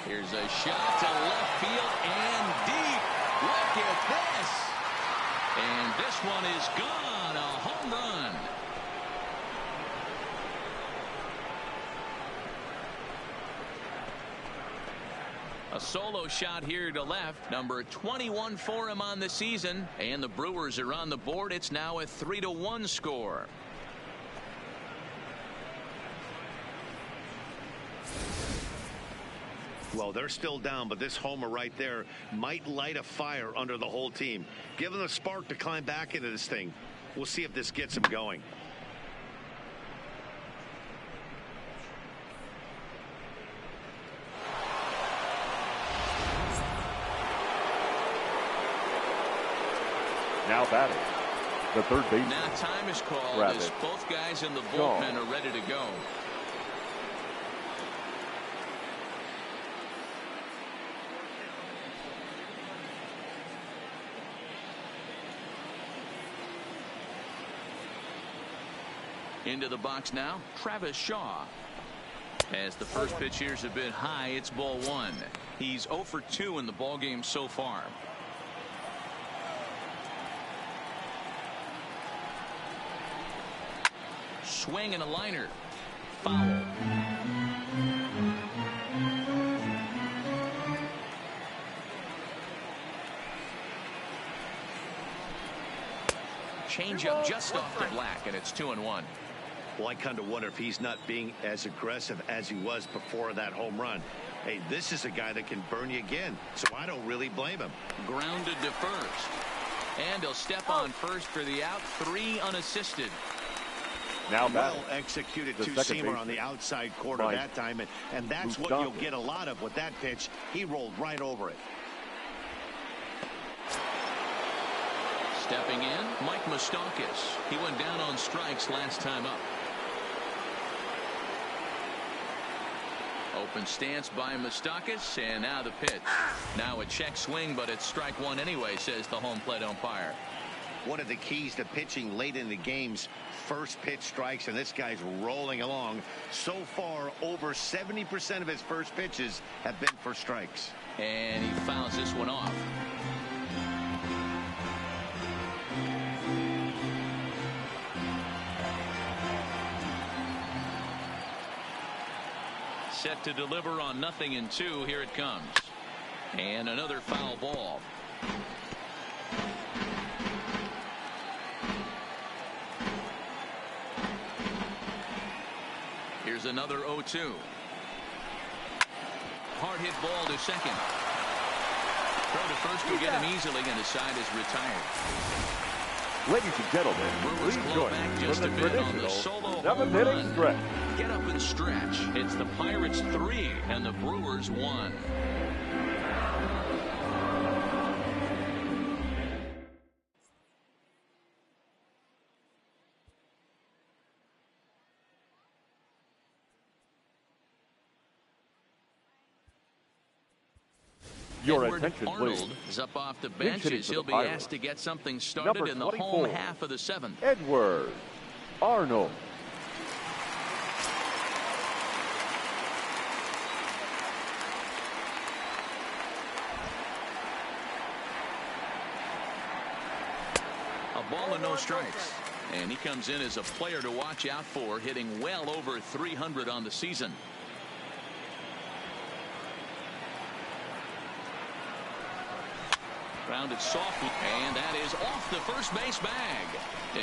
Here's a shot to left field and deep. Look at this. And this one is gone. A home run. A solo shot here to left. Number 21 for him on the season. And the Brewers are on the board. It's now a 3-1 score. Well, they're still down, but this homer right there might light a fire under the whole team. Give them a spark to climb back into this thing. We'll see if this gets them going. Now batting, the third baseman. Now time is called as both guys in the bullpen are ready to go. Into the box now, Travis Shaw. As the first pitch here is a bit high, it's ball 1. He's 0 for 2 in the ball game so far. Swing and a liner. Foul. Change up just off the black, and it's 2-1. Well, I kind of wonder if he's not being as aggressive as he was before that home run. Hey, this is a guy that can burn you again, so I don't really blame him. Grounded to first. And he'll step on first for the out. 3 unassisted. Now well executed two-seamer on the outside corner that time, and that's what you'll get a lot of with that pitch. He rolled right over it. Stepping in, Mike Moustakas. He went down on strikes last time up. Open stance by Moustakas, and now the pitch. Now a check swing, but it's strike one anyway, says the home plate umpire. One of the keys to pitching late in the game's first pitch strikes, and this guy's rolling along. So far, over 70% of his first pitches have been for strikes. And he fouls this one off. Set to deliver on 0-2. Here it comes. And another foul ball. Here's another 0-2. Hard hit ball to second. Throw to first will get him easily, and his side is retired. Ladies and gentlemen, Brewers please claw join back me just for a the bit on the traditional solo home seventh-inning run. stretch. Get up and stretch. It's the Pirates 3 and the Brewers 1. Your Edward attention, Arnold please. is up off the bench as he'll be Pirates. asked to get something started Number in the 24, home half of the seventh. Edward Arnold. A ball and no strikes. And he comes in as a player to watch out for, hitting well over 300 on the season. Grounded softly, and that is off the first base bag.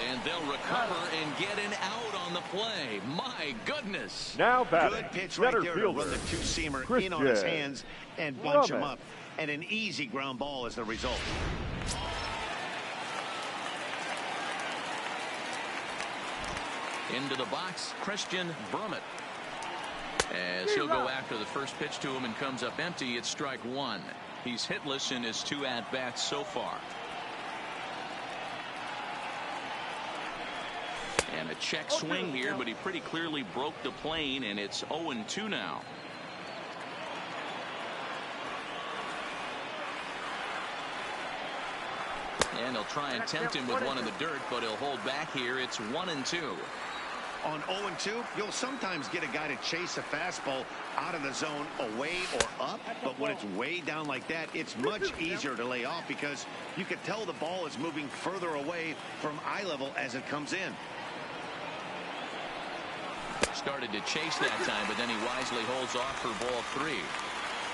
And they'll recover and get an out on the play. My goodness. Now batting, Good pitch right center there fielder, to run the two-seamer in Christian on his hands and bunch him Roman. up. And an easy ground ball as the result. Into the box, Christian Brummett. As he'll go after the first pitch to him and comes up empty, it's strike one. He's hitless in his 2 at-bats so far. And a check swing here, but he pretty clearly broke the plane, and it's 0-2 now. And he'll try and tempt him with one in the dirt, but he'll hold back here. It's 1-2. On 0-2, you'll sometimes get a guy to chase a fastball out of the zone away or up, but when it's way down like that, it's much easier to lay off because you can tell the ball is moving further away from eye level as it comes in. Started to chase that time, but then he wisely holds off for ball 3.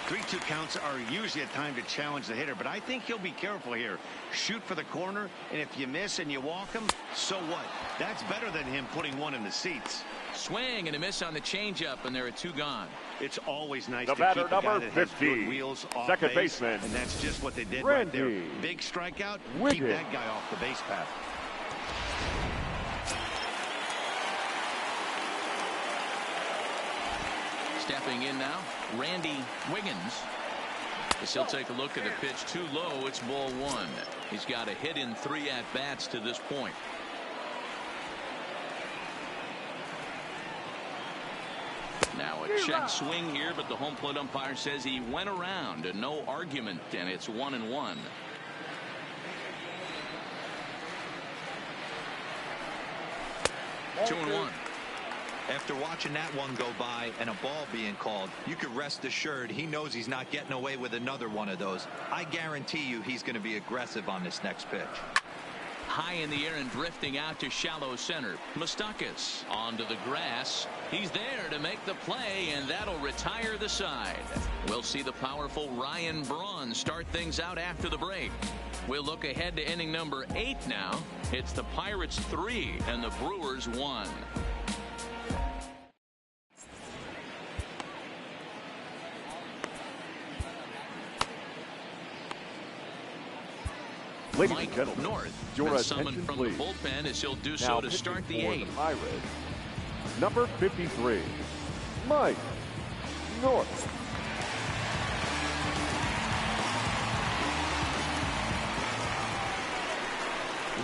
3-2 counts are usually a time to challenge the hitter, but I think he'll be careful here. Shoot for the corner, and if you miss and you walk him, so what? That's better than him putting one in the seats. Swing and a miss on the changeup, and there are 2 gone. It's always nice The to batter, keep a guy number that has 50, good wheels off second base, baseman, and that's just what they did Randy right there. Big strikeout, keep Wiggins. that guy off the base path. Stepping in now, Randy Wiggins. As he'll take a look at the pitch too low, it's ball 1. He's got a hit in 3 at-bats to this point. Now a check swing here, but the home plate umpire says he went around, and no argument, and it's 1-1. Two and 1. After watching that one go by and a ball being called, you could rest assured he knows he's not getting away with another one of those. I guarantee you he's going to be aggressive on this next pitch. High in the air and drifting out to shallow center. Moustakas onto the grass. He's there to make the play, and that'll retire the side. We'll see the powerful Ryan Braun start things out after the break. We'll look ahead to inning number 8 now. It's the Pirates 3 and the Brewers 1. Ladies Mike and gentlemen, North your been summoned attention, from please. the bullpen as he'll do so Now to pitching start the for 8th. Pirates, number 53, Mike North.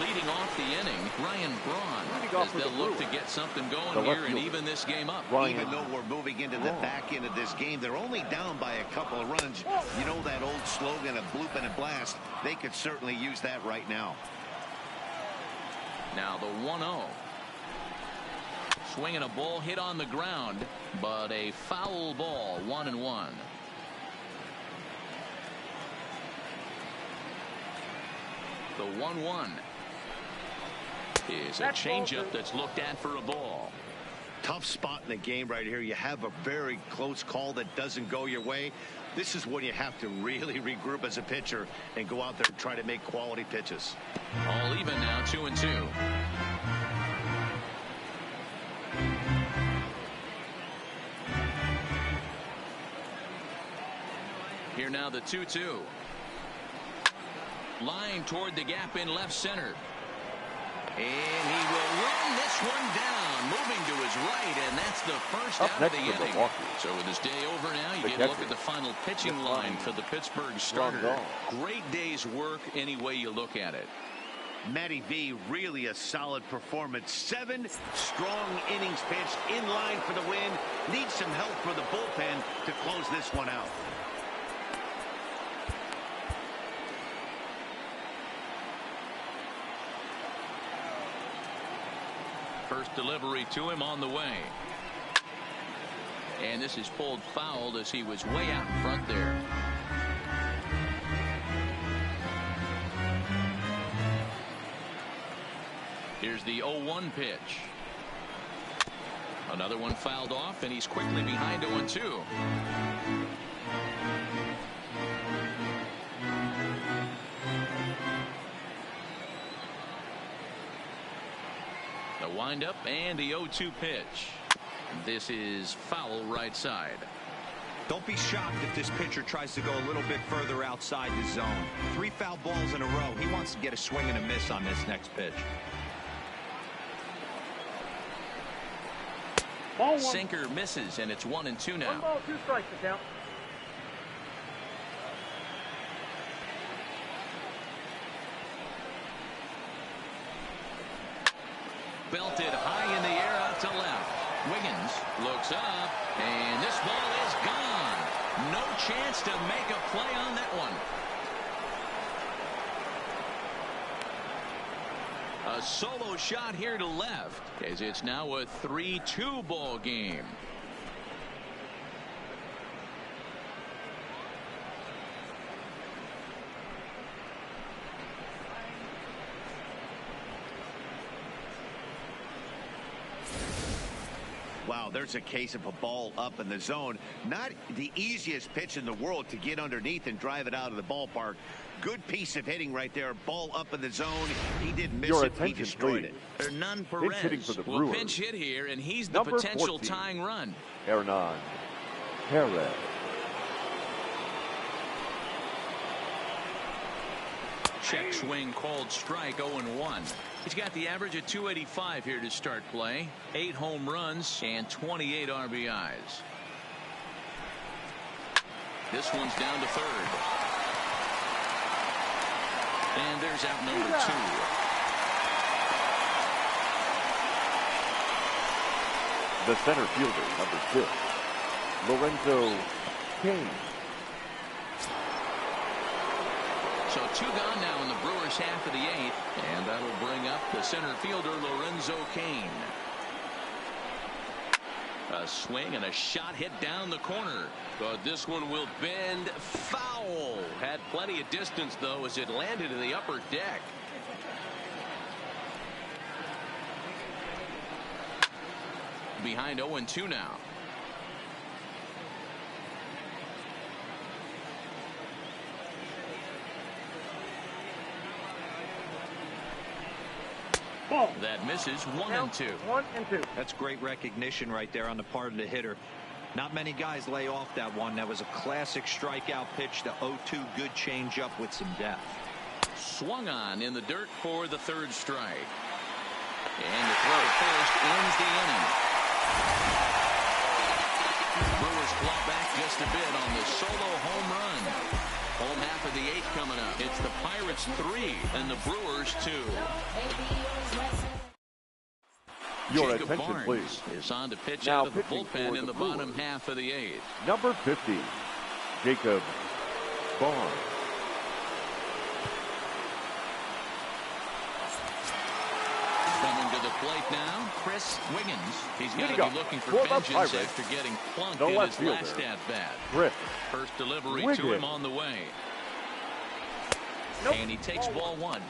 Leading off the inning, Ryan Braun, as they'll look to get something going here and even this game up. Even though we're moving into the back end of this game, they're only down by a couple of runs. You know that old slogan of bloop and a blast? They could certainly use that right now. Now the 1-0. Swinging a ball hit on the ground, but a foul ball, 1-1. The 1-1 is a changeup that's looked at for a ball. Tough spot in the game right here. You have a very close call that doesn't go your way. This is when you have to really regroup as a pitcher and go out there and try to make quality pitches. All even now, 2-2. Here now the 2-2. Line toward the gap in left center. And he will run this one down, moving to his right, and that's the first out of the inning. So with this day over now, you get a look at the final pitching line for the Pittsburgh starter. Great day's work any way you look at it. Matty V, really a solid performance. 7 strong innings pitched, in line for the win. Needs some help for the bullpen to close this one out. First delivery to him on the way. And this is pulled foul as he was way out in front there. Here's the 0-1 pitch. Another one fouled off, and he's quickly behind 0-2. The windup and the 0-2 pitch. This is foul right side. Don't be shocked if this pitcher tries to go a little bit further outside the zone. 3 foul balls in a row. He wants to get a swing and a miss on this next pitch. Sinker misses, and it's 1-2 now. 1 ball, 2 strikes to count. Belted high in the air out to left. Wiggins looks up, and this ball is gone. No chance to make a play on that one. A solo shot here to left, as it's now a 3-2 ball game. Wow, there's a case of a ball up in the zone. Not the easiest pitch in the world to get underneath and drive it out of the ballpark. Good piece of hitting right there. Ball up in the zone. He didn't miss it. He destroyed it. Hernan Perez will pinch hit here, and he's the potential tying run. Hernan Perez. Check swing called strike, 0-1. He's got the average of 285 here to start play. 8 home runs and 28 RBIs. This one's down to third. And there's out number 2. The center fielder, number 6, Lorenzo Cain. So 2 gone now in the Brewers' half of the 8th, and that'll bring up the center fielder, Lorenzo Cain. A swing and a shot hit down the corner, but this one will bend foul. Had plenty of distance, though, as it landed in the upper deck. Behind 0-2 now. Ball. That misses. 1-2. 1-2. That's great recognition right there on the part of the hitter. Not many guys lay off that one. That was a classic strikeout pitch. The 0-2 good changeup with some depth. Swung on in the dirt for the 3rd strike. And the throw to first ends the inning. Brewers claw back just a bit on the solo home run. Home half of the 8th coming up. It's the Pirates 3 and the Brewers 2. Your Jacob attention, Barnes please. is on to pitch Now out of the pitching bullpen for in the the bottom Brewers. half of the 8th. Number 50, Jacob Barnes. Coming to the plate now, Chris Wiggins. He's got to Go be looking for for the vengeance Pirates. after getting plunked The in left his last fielder, at-bat. Chris First delivery Wiggins. to him on the way. Nope. And he takes ball 1.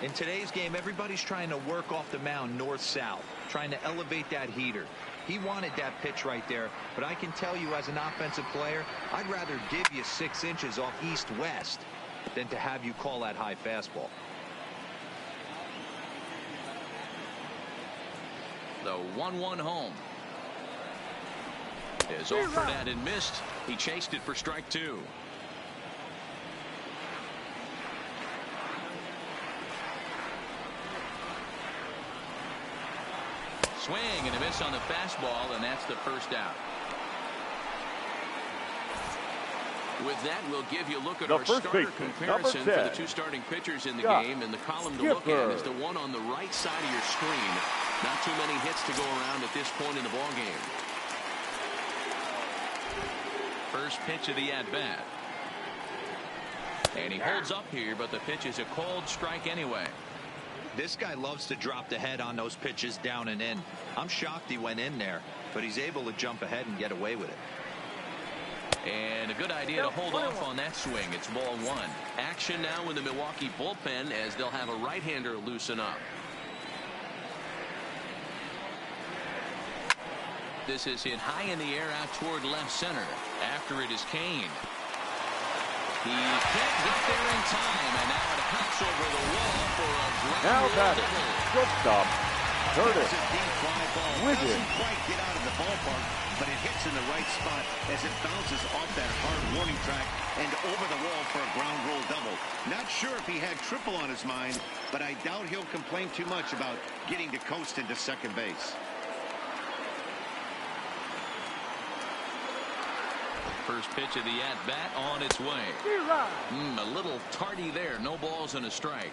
In today's game, everybody's trying to work off the mound north-south, trying to elevate that heater. He wanted that pitch right there, but I can tell you as an offensive player, I'd rather give you 6 inches off east-west than to have you call that high fastball. The 1-1 home. Is offered at and missed. He chased it for strike 2. Swing and a miss on the fastball, and that's the first out. With that, we'll give you a look at The our first starter baseman, comparison number for the 10. 2 starting pitchers in the Scott game. And the column to look at Skipper. is the one on the right side of your screen. Not too many hits to go around at this point in the ball game. First pitch of the at-bat. And he holds up here, but the pitch is a cold strike anyway. This guy loves to drop the head on those pitches down and in. I'm shocked he went in there, but he's able to jump ahead and get away with it. And a good idea to hold off on that swing. It's ball 1. Action now in the Milwaukee bullpen as they'll have a right-hander loosen up. This is hit high in the air out toward left center. After it is Kane. He can't get there in time, and now it hops over the wall for a Now ground batting, double. shortstop, Curtis It's a deep fly ball. Wiggins. Doesn't quite get out of the ballpark, but it hits in the right spot as it bounces off that hard warning track and over the wall for a ground roll double. Not sure if he had triple on his mind, but I doubt he'll complain too much about getting to coast into second base. First pitch of the at-bat on its way. A little tardy there. No balls and a strike.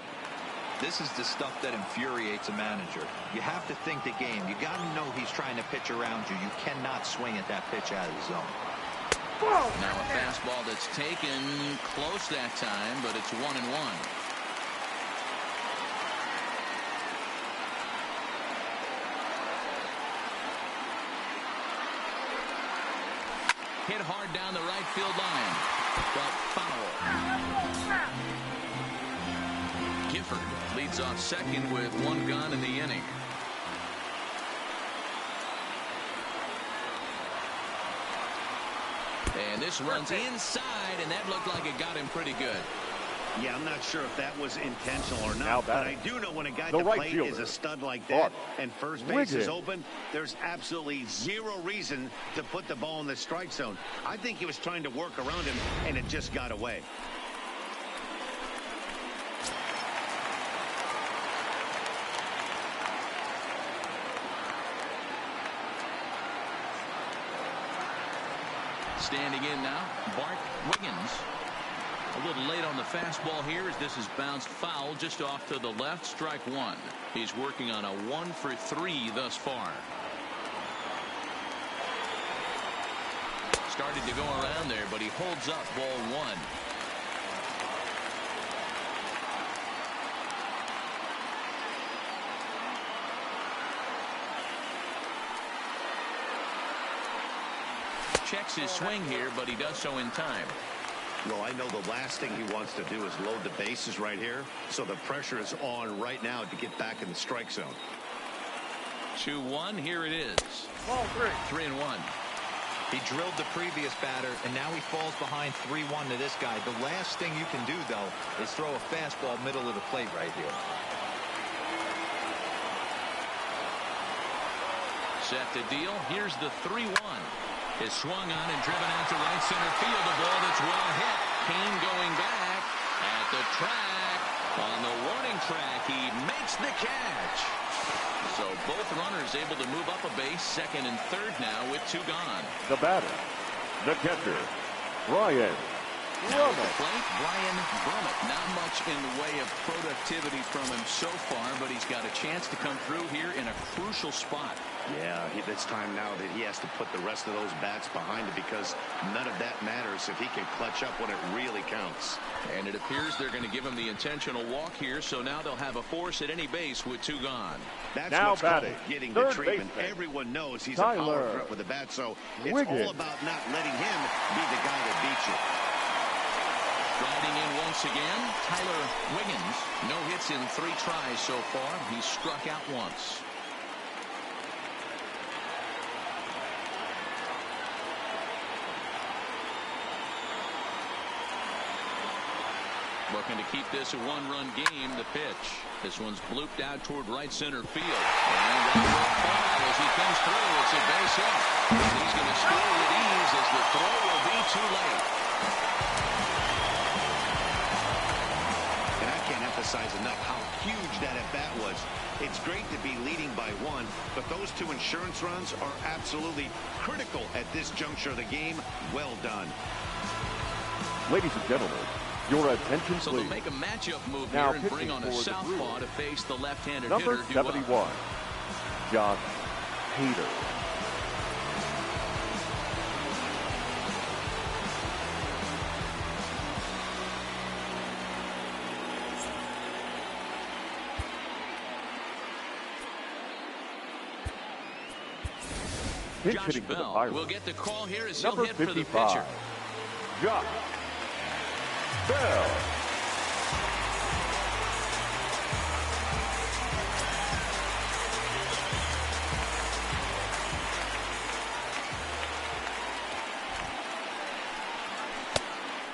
This is the stuff that infuriates a manager. You have to think the game. You got to know he's trying to pitch around you. You cannot swing at that pitch out of the zone. Now a fastball that's taken close that time, but it's 1-1. Hit hard down the right field line, but foul. Gifford leads off second with 1 gone in the inning. And this runs inside, and that looked like it got him pretty good. Yeah, I'm not sure if that was intentional or Now not, but I batting, do know when a guy the at the right plate fielder, is a stud like that and first base Wiggins. is open, there's absolutely zero reason to put the ball in the strike zone. I think he was trying to work around him, and it just got away. Standing in now, Bart Wiggins. A little late on the fastball here as this is bounced foul just off to the left. Strike 1. He's working on a 1 for 3 thus far. Started to go around there, but he holds up ball 1. Checks his swing here, but he does so in time. Well, I know the last thing he wants to do is load the bases right here, so the pressure is on right now to get back in the strike zone. 2-1, here it is. Ball 3. 3-1. He drilled the previous batter, and now he falls behind 3-1 to this guy. The last thing you can do, though, is throw a fastball middle of the plate right here. Set to deal. Here's the 3-1. Is swung on and driven out to right center field. A ball that's well hit. Kane going back at the track. On the warning track, he makes the catch. So both runners able to move up a base, second and third now with 2 gone. the batter, the catcher, Brian Now at the plate, Brian Brummett. Not much in the way of productivity from him so far, but he's got a chance to come through here in a crucial spot. Yeah, it's time now that he has to put the rest of those bats behind it, because none of that matters if he can clutch up when it really counts. And it appears they're going to give him the intentional walk here, so now they'll have a force at any base with 2 gone. That's now what's called batting, getting the treatment. baseman. Everyone knows he's Tyler a power threat with the bat, so it's Wiggins. all about not letting him be the guy that beats you. Riding in once again, Tyler Wiggins. No hits in 3 tries so far. He's struck out once. Looking to keep this a 1-run game. The pitch. This one's blooped out toward right center field. And that will fall as he comes through. It's a base hit. And he's going to score with ease as the throw will be too late. And I can't emphasize enough how huge that at-bat was. It's great to be leading by 1, but those 2 insurance runs are absolutely critical at this juncture of the game. Well done. Ladies and gentlemen, your attention, so please. they'll make a matchup move Now here and bring on a southpaw to face the left-handed hitter. Number 71, Josh Hader. Pitch Josh hitting for the Bell Pirates. will get the call here as Number he'll hit 55, for the pitcher. Josh Bell.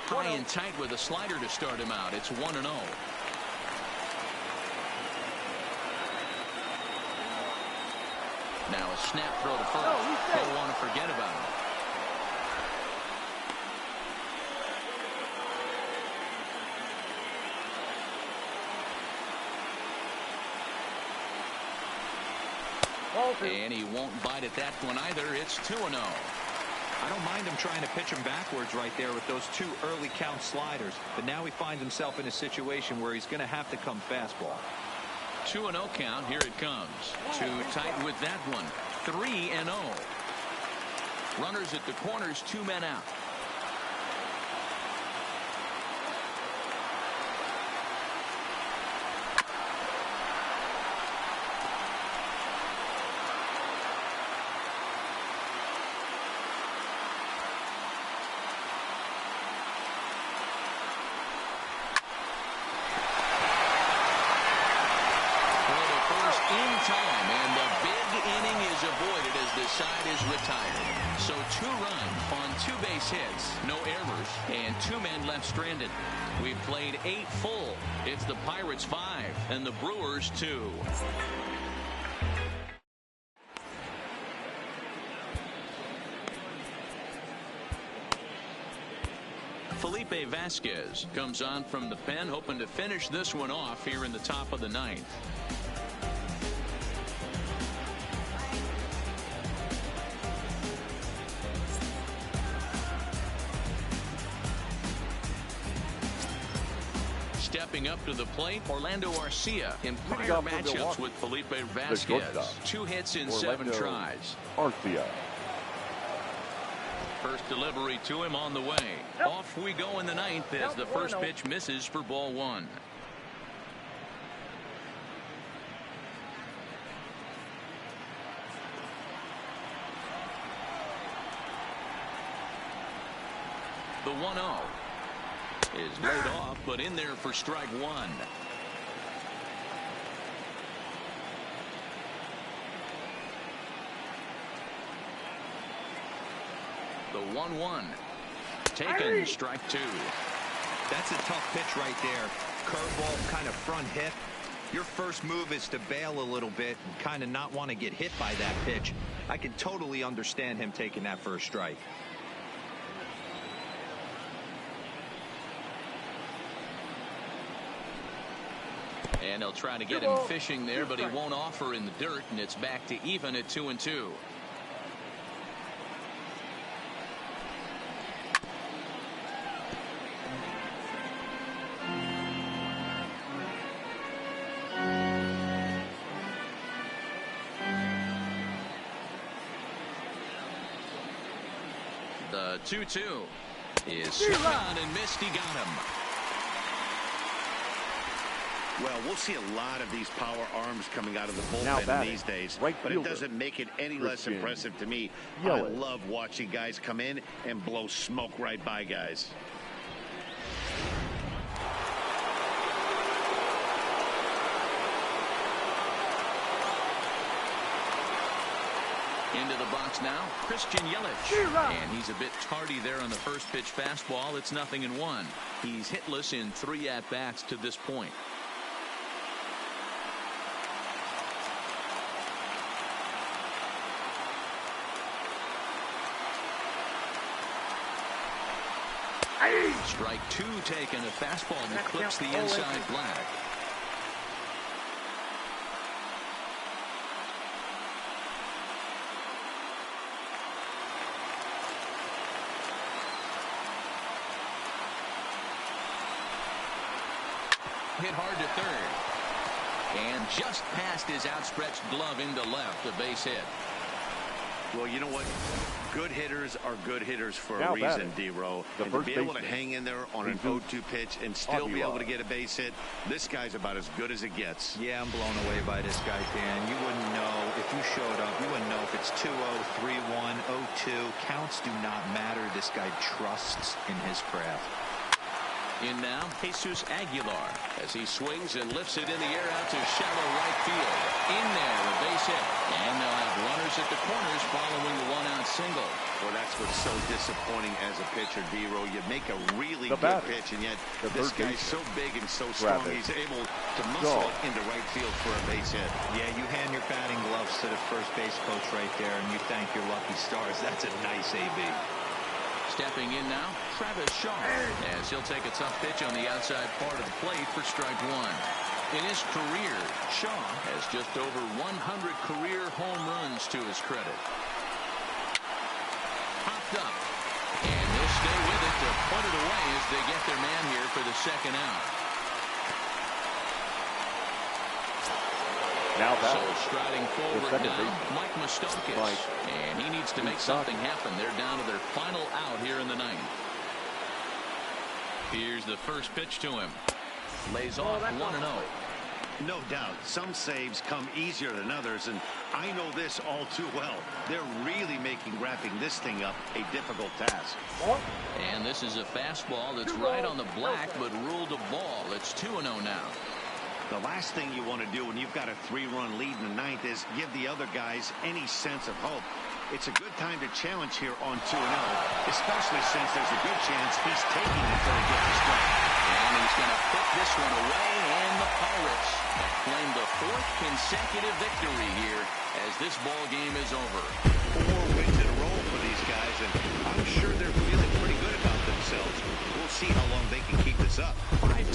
High and tight with a slider to start him out. It's 1-0. Now a snap throw to first. Don't want to forget about him. And he won't bite at that one either. It's 2-0. I don't mind him trying to pitch him backwards right there with those 2 early count sliders. But now he finds himself in a situation where he's going to have to come fastball. 2-0 count. Here it comes. Too tight with that one. 3-0. Runners at the corners, 2 men out. Side is retired. So 2 runs on 2 base hits, no errors, and 2 men left stranded. We've played 8 full. It's the Pirates 5 and the Brewers 2. Felipe Vasquez comes on from the pen, hoping to finish this one off here in the top of the 9th. Stepping up to the plate, Orlando Arcia. In prior matchups with Felipe Vasquez, 2 hits in 7 tries. Arcia. First delivery to him on the way. Off we go in the 9th as the first pitch misses for ball 1. The 1-0 is laid off, but in there for strike 1. The 1-1 taken. Strike 2. That's a tough pitch right there. Curveball, kind of front hip. Your first move is to bail a little bit and kind of not want to get hit by that pitch. I can totally understand him taking that first strike. And they'll try to get him fishing there, but he won't offer in the dirt, and it's back to even at 2-2. The 2-2 is swung on and missed. He got him. Well, we'll see a lot of these power arms coming out of the bullpen these days, but it doesn't make it any less impressive to me. I love watching guys come in and blow smoke right by guys. Into the box now, Christian Yelich. And he's a bit tardy there on the first pitch fastball. It's 0-1. He's hitless in 3 at-bats to this point. Strike 2 taken. A fastball that clips the inside black. Hit hard to third. And just past his outstretched glove into left. A base hit. Well, you know what? Good hitters are good hitters for a reason, D-Row. And to be able to hang in there on an 0-2 pitch and still be able to get a base hit, this guy's about as good as it gets. Yeah, I'm blown away by this guy, Dan. You wouldn't know if you showed up. You wouldn't know if it's 2-0, 3-1, 0-2. Counts do not matter. This guy trusts in his craft. In now, Jesus Aguilar as he swings and lifts it in the air out to shallow right field. In there, a base hit. And they'll have runners at the corners following the 1-out single. Well, that's what's so disappointing as a pitcher, D-Row. You make a really good pitch, and yet this guy's so big and so strong, he's able to muscle it into right field for a base hit. Yeah, you hand your batting gloves to the first base coach right there, and you thank your lucky stars. That's a nice AB. Stepping in now, Travis Shaw, as he'll take a tough pitch on the outside part of the plate for strike 1. In his career, Shaw has just over 100 career home runs to his credit. Popped up, and they'll stay with it to put it away as they get their man here for the 2nd out. Now so striding forward now, Mike Moustakas, and he needs to make something happen. They're down to their final out here in the 9th. Here's the first pitch to him. Lays off 1-0. No doubt, some saves come easier than others, and I know this all too well. They're really making wrapping this thing up a difficult task. And this is a fastball that's right on the black, but ruled a ball. It's 2-0 now. The last thing you want to do when you've got a 3-run lead in the 9th is give the other guys any sense of hope. It's a good time to challenge here on 2-0, especially since there's a good chance he's taking it until he gets the strike. And he's going to put this one away, and the Pirates have claimed the 4th consecutive victory here as this ball game is over. 4 wins in a row for these guys, and I'm sure they're feeling pretty good about themselves. We'll see how long they can keep this up. 5-2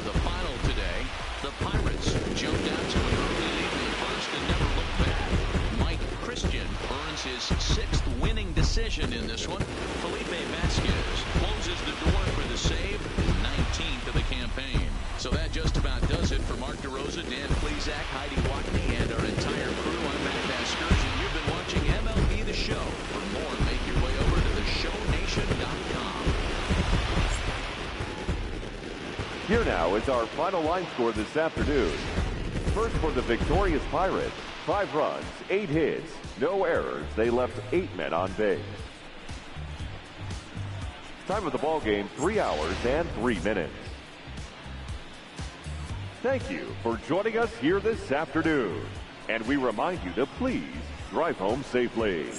the final today. The Pirates jumped out to an early lead in the first and never looked back. Mike Christian earns his 6th winning decision in this one. Felipe Vasquez closes the door for the save, 19th of the campaign. So that just about does it for Mark DeRosa, Dan Plesac, Heidi Watney, and our entire crew. I'm Matt Vasgersian. You've been watching MLB The Show. For more, make your way over to theshownation.com. Here now is our final line score this afternoon. First for the victorious Pirates, 5 runs, 8 hits, no errors. They left 8 men on base. Time of the ball game, 3 hours and 3 minutes. Thank you for joining us here this afternoon. And we remind you to please drive home safely.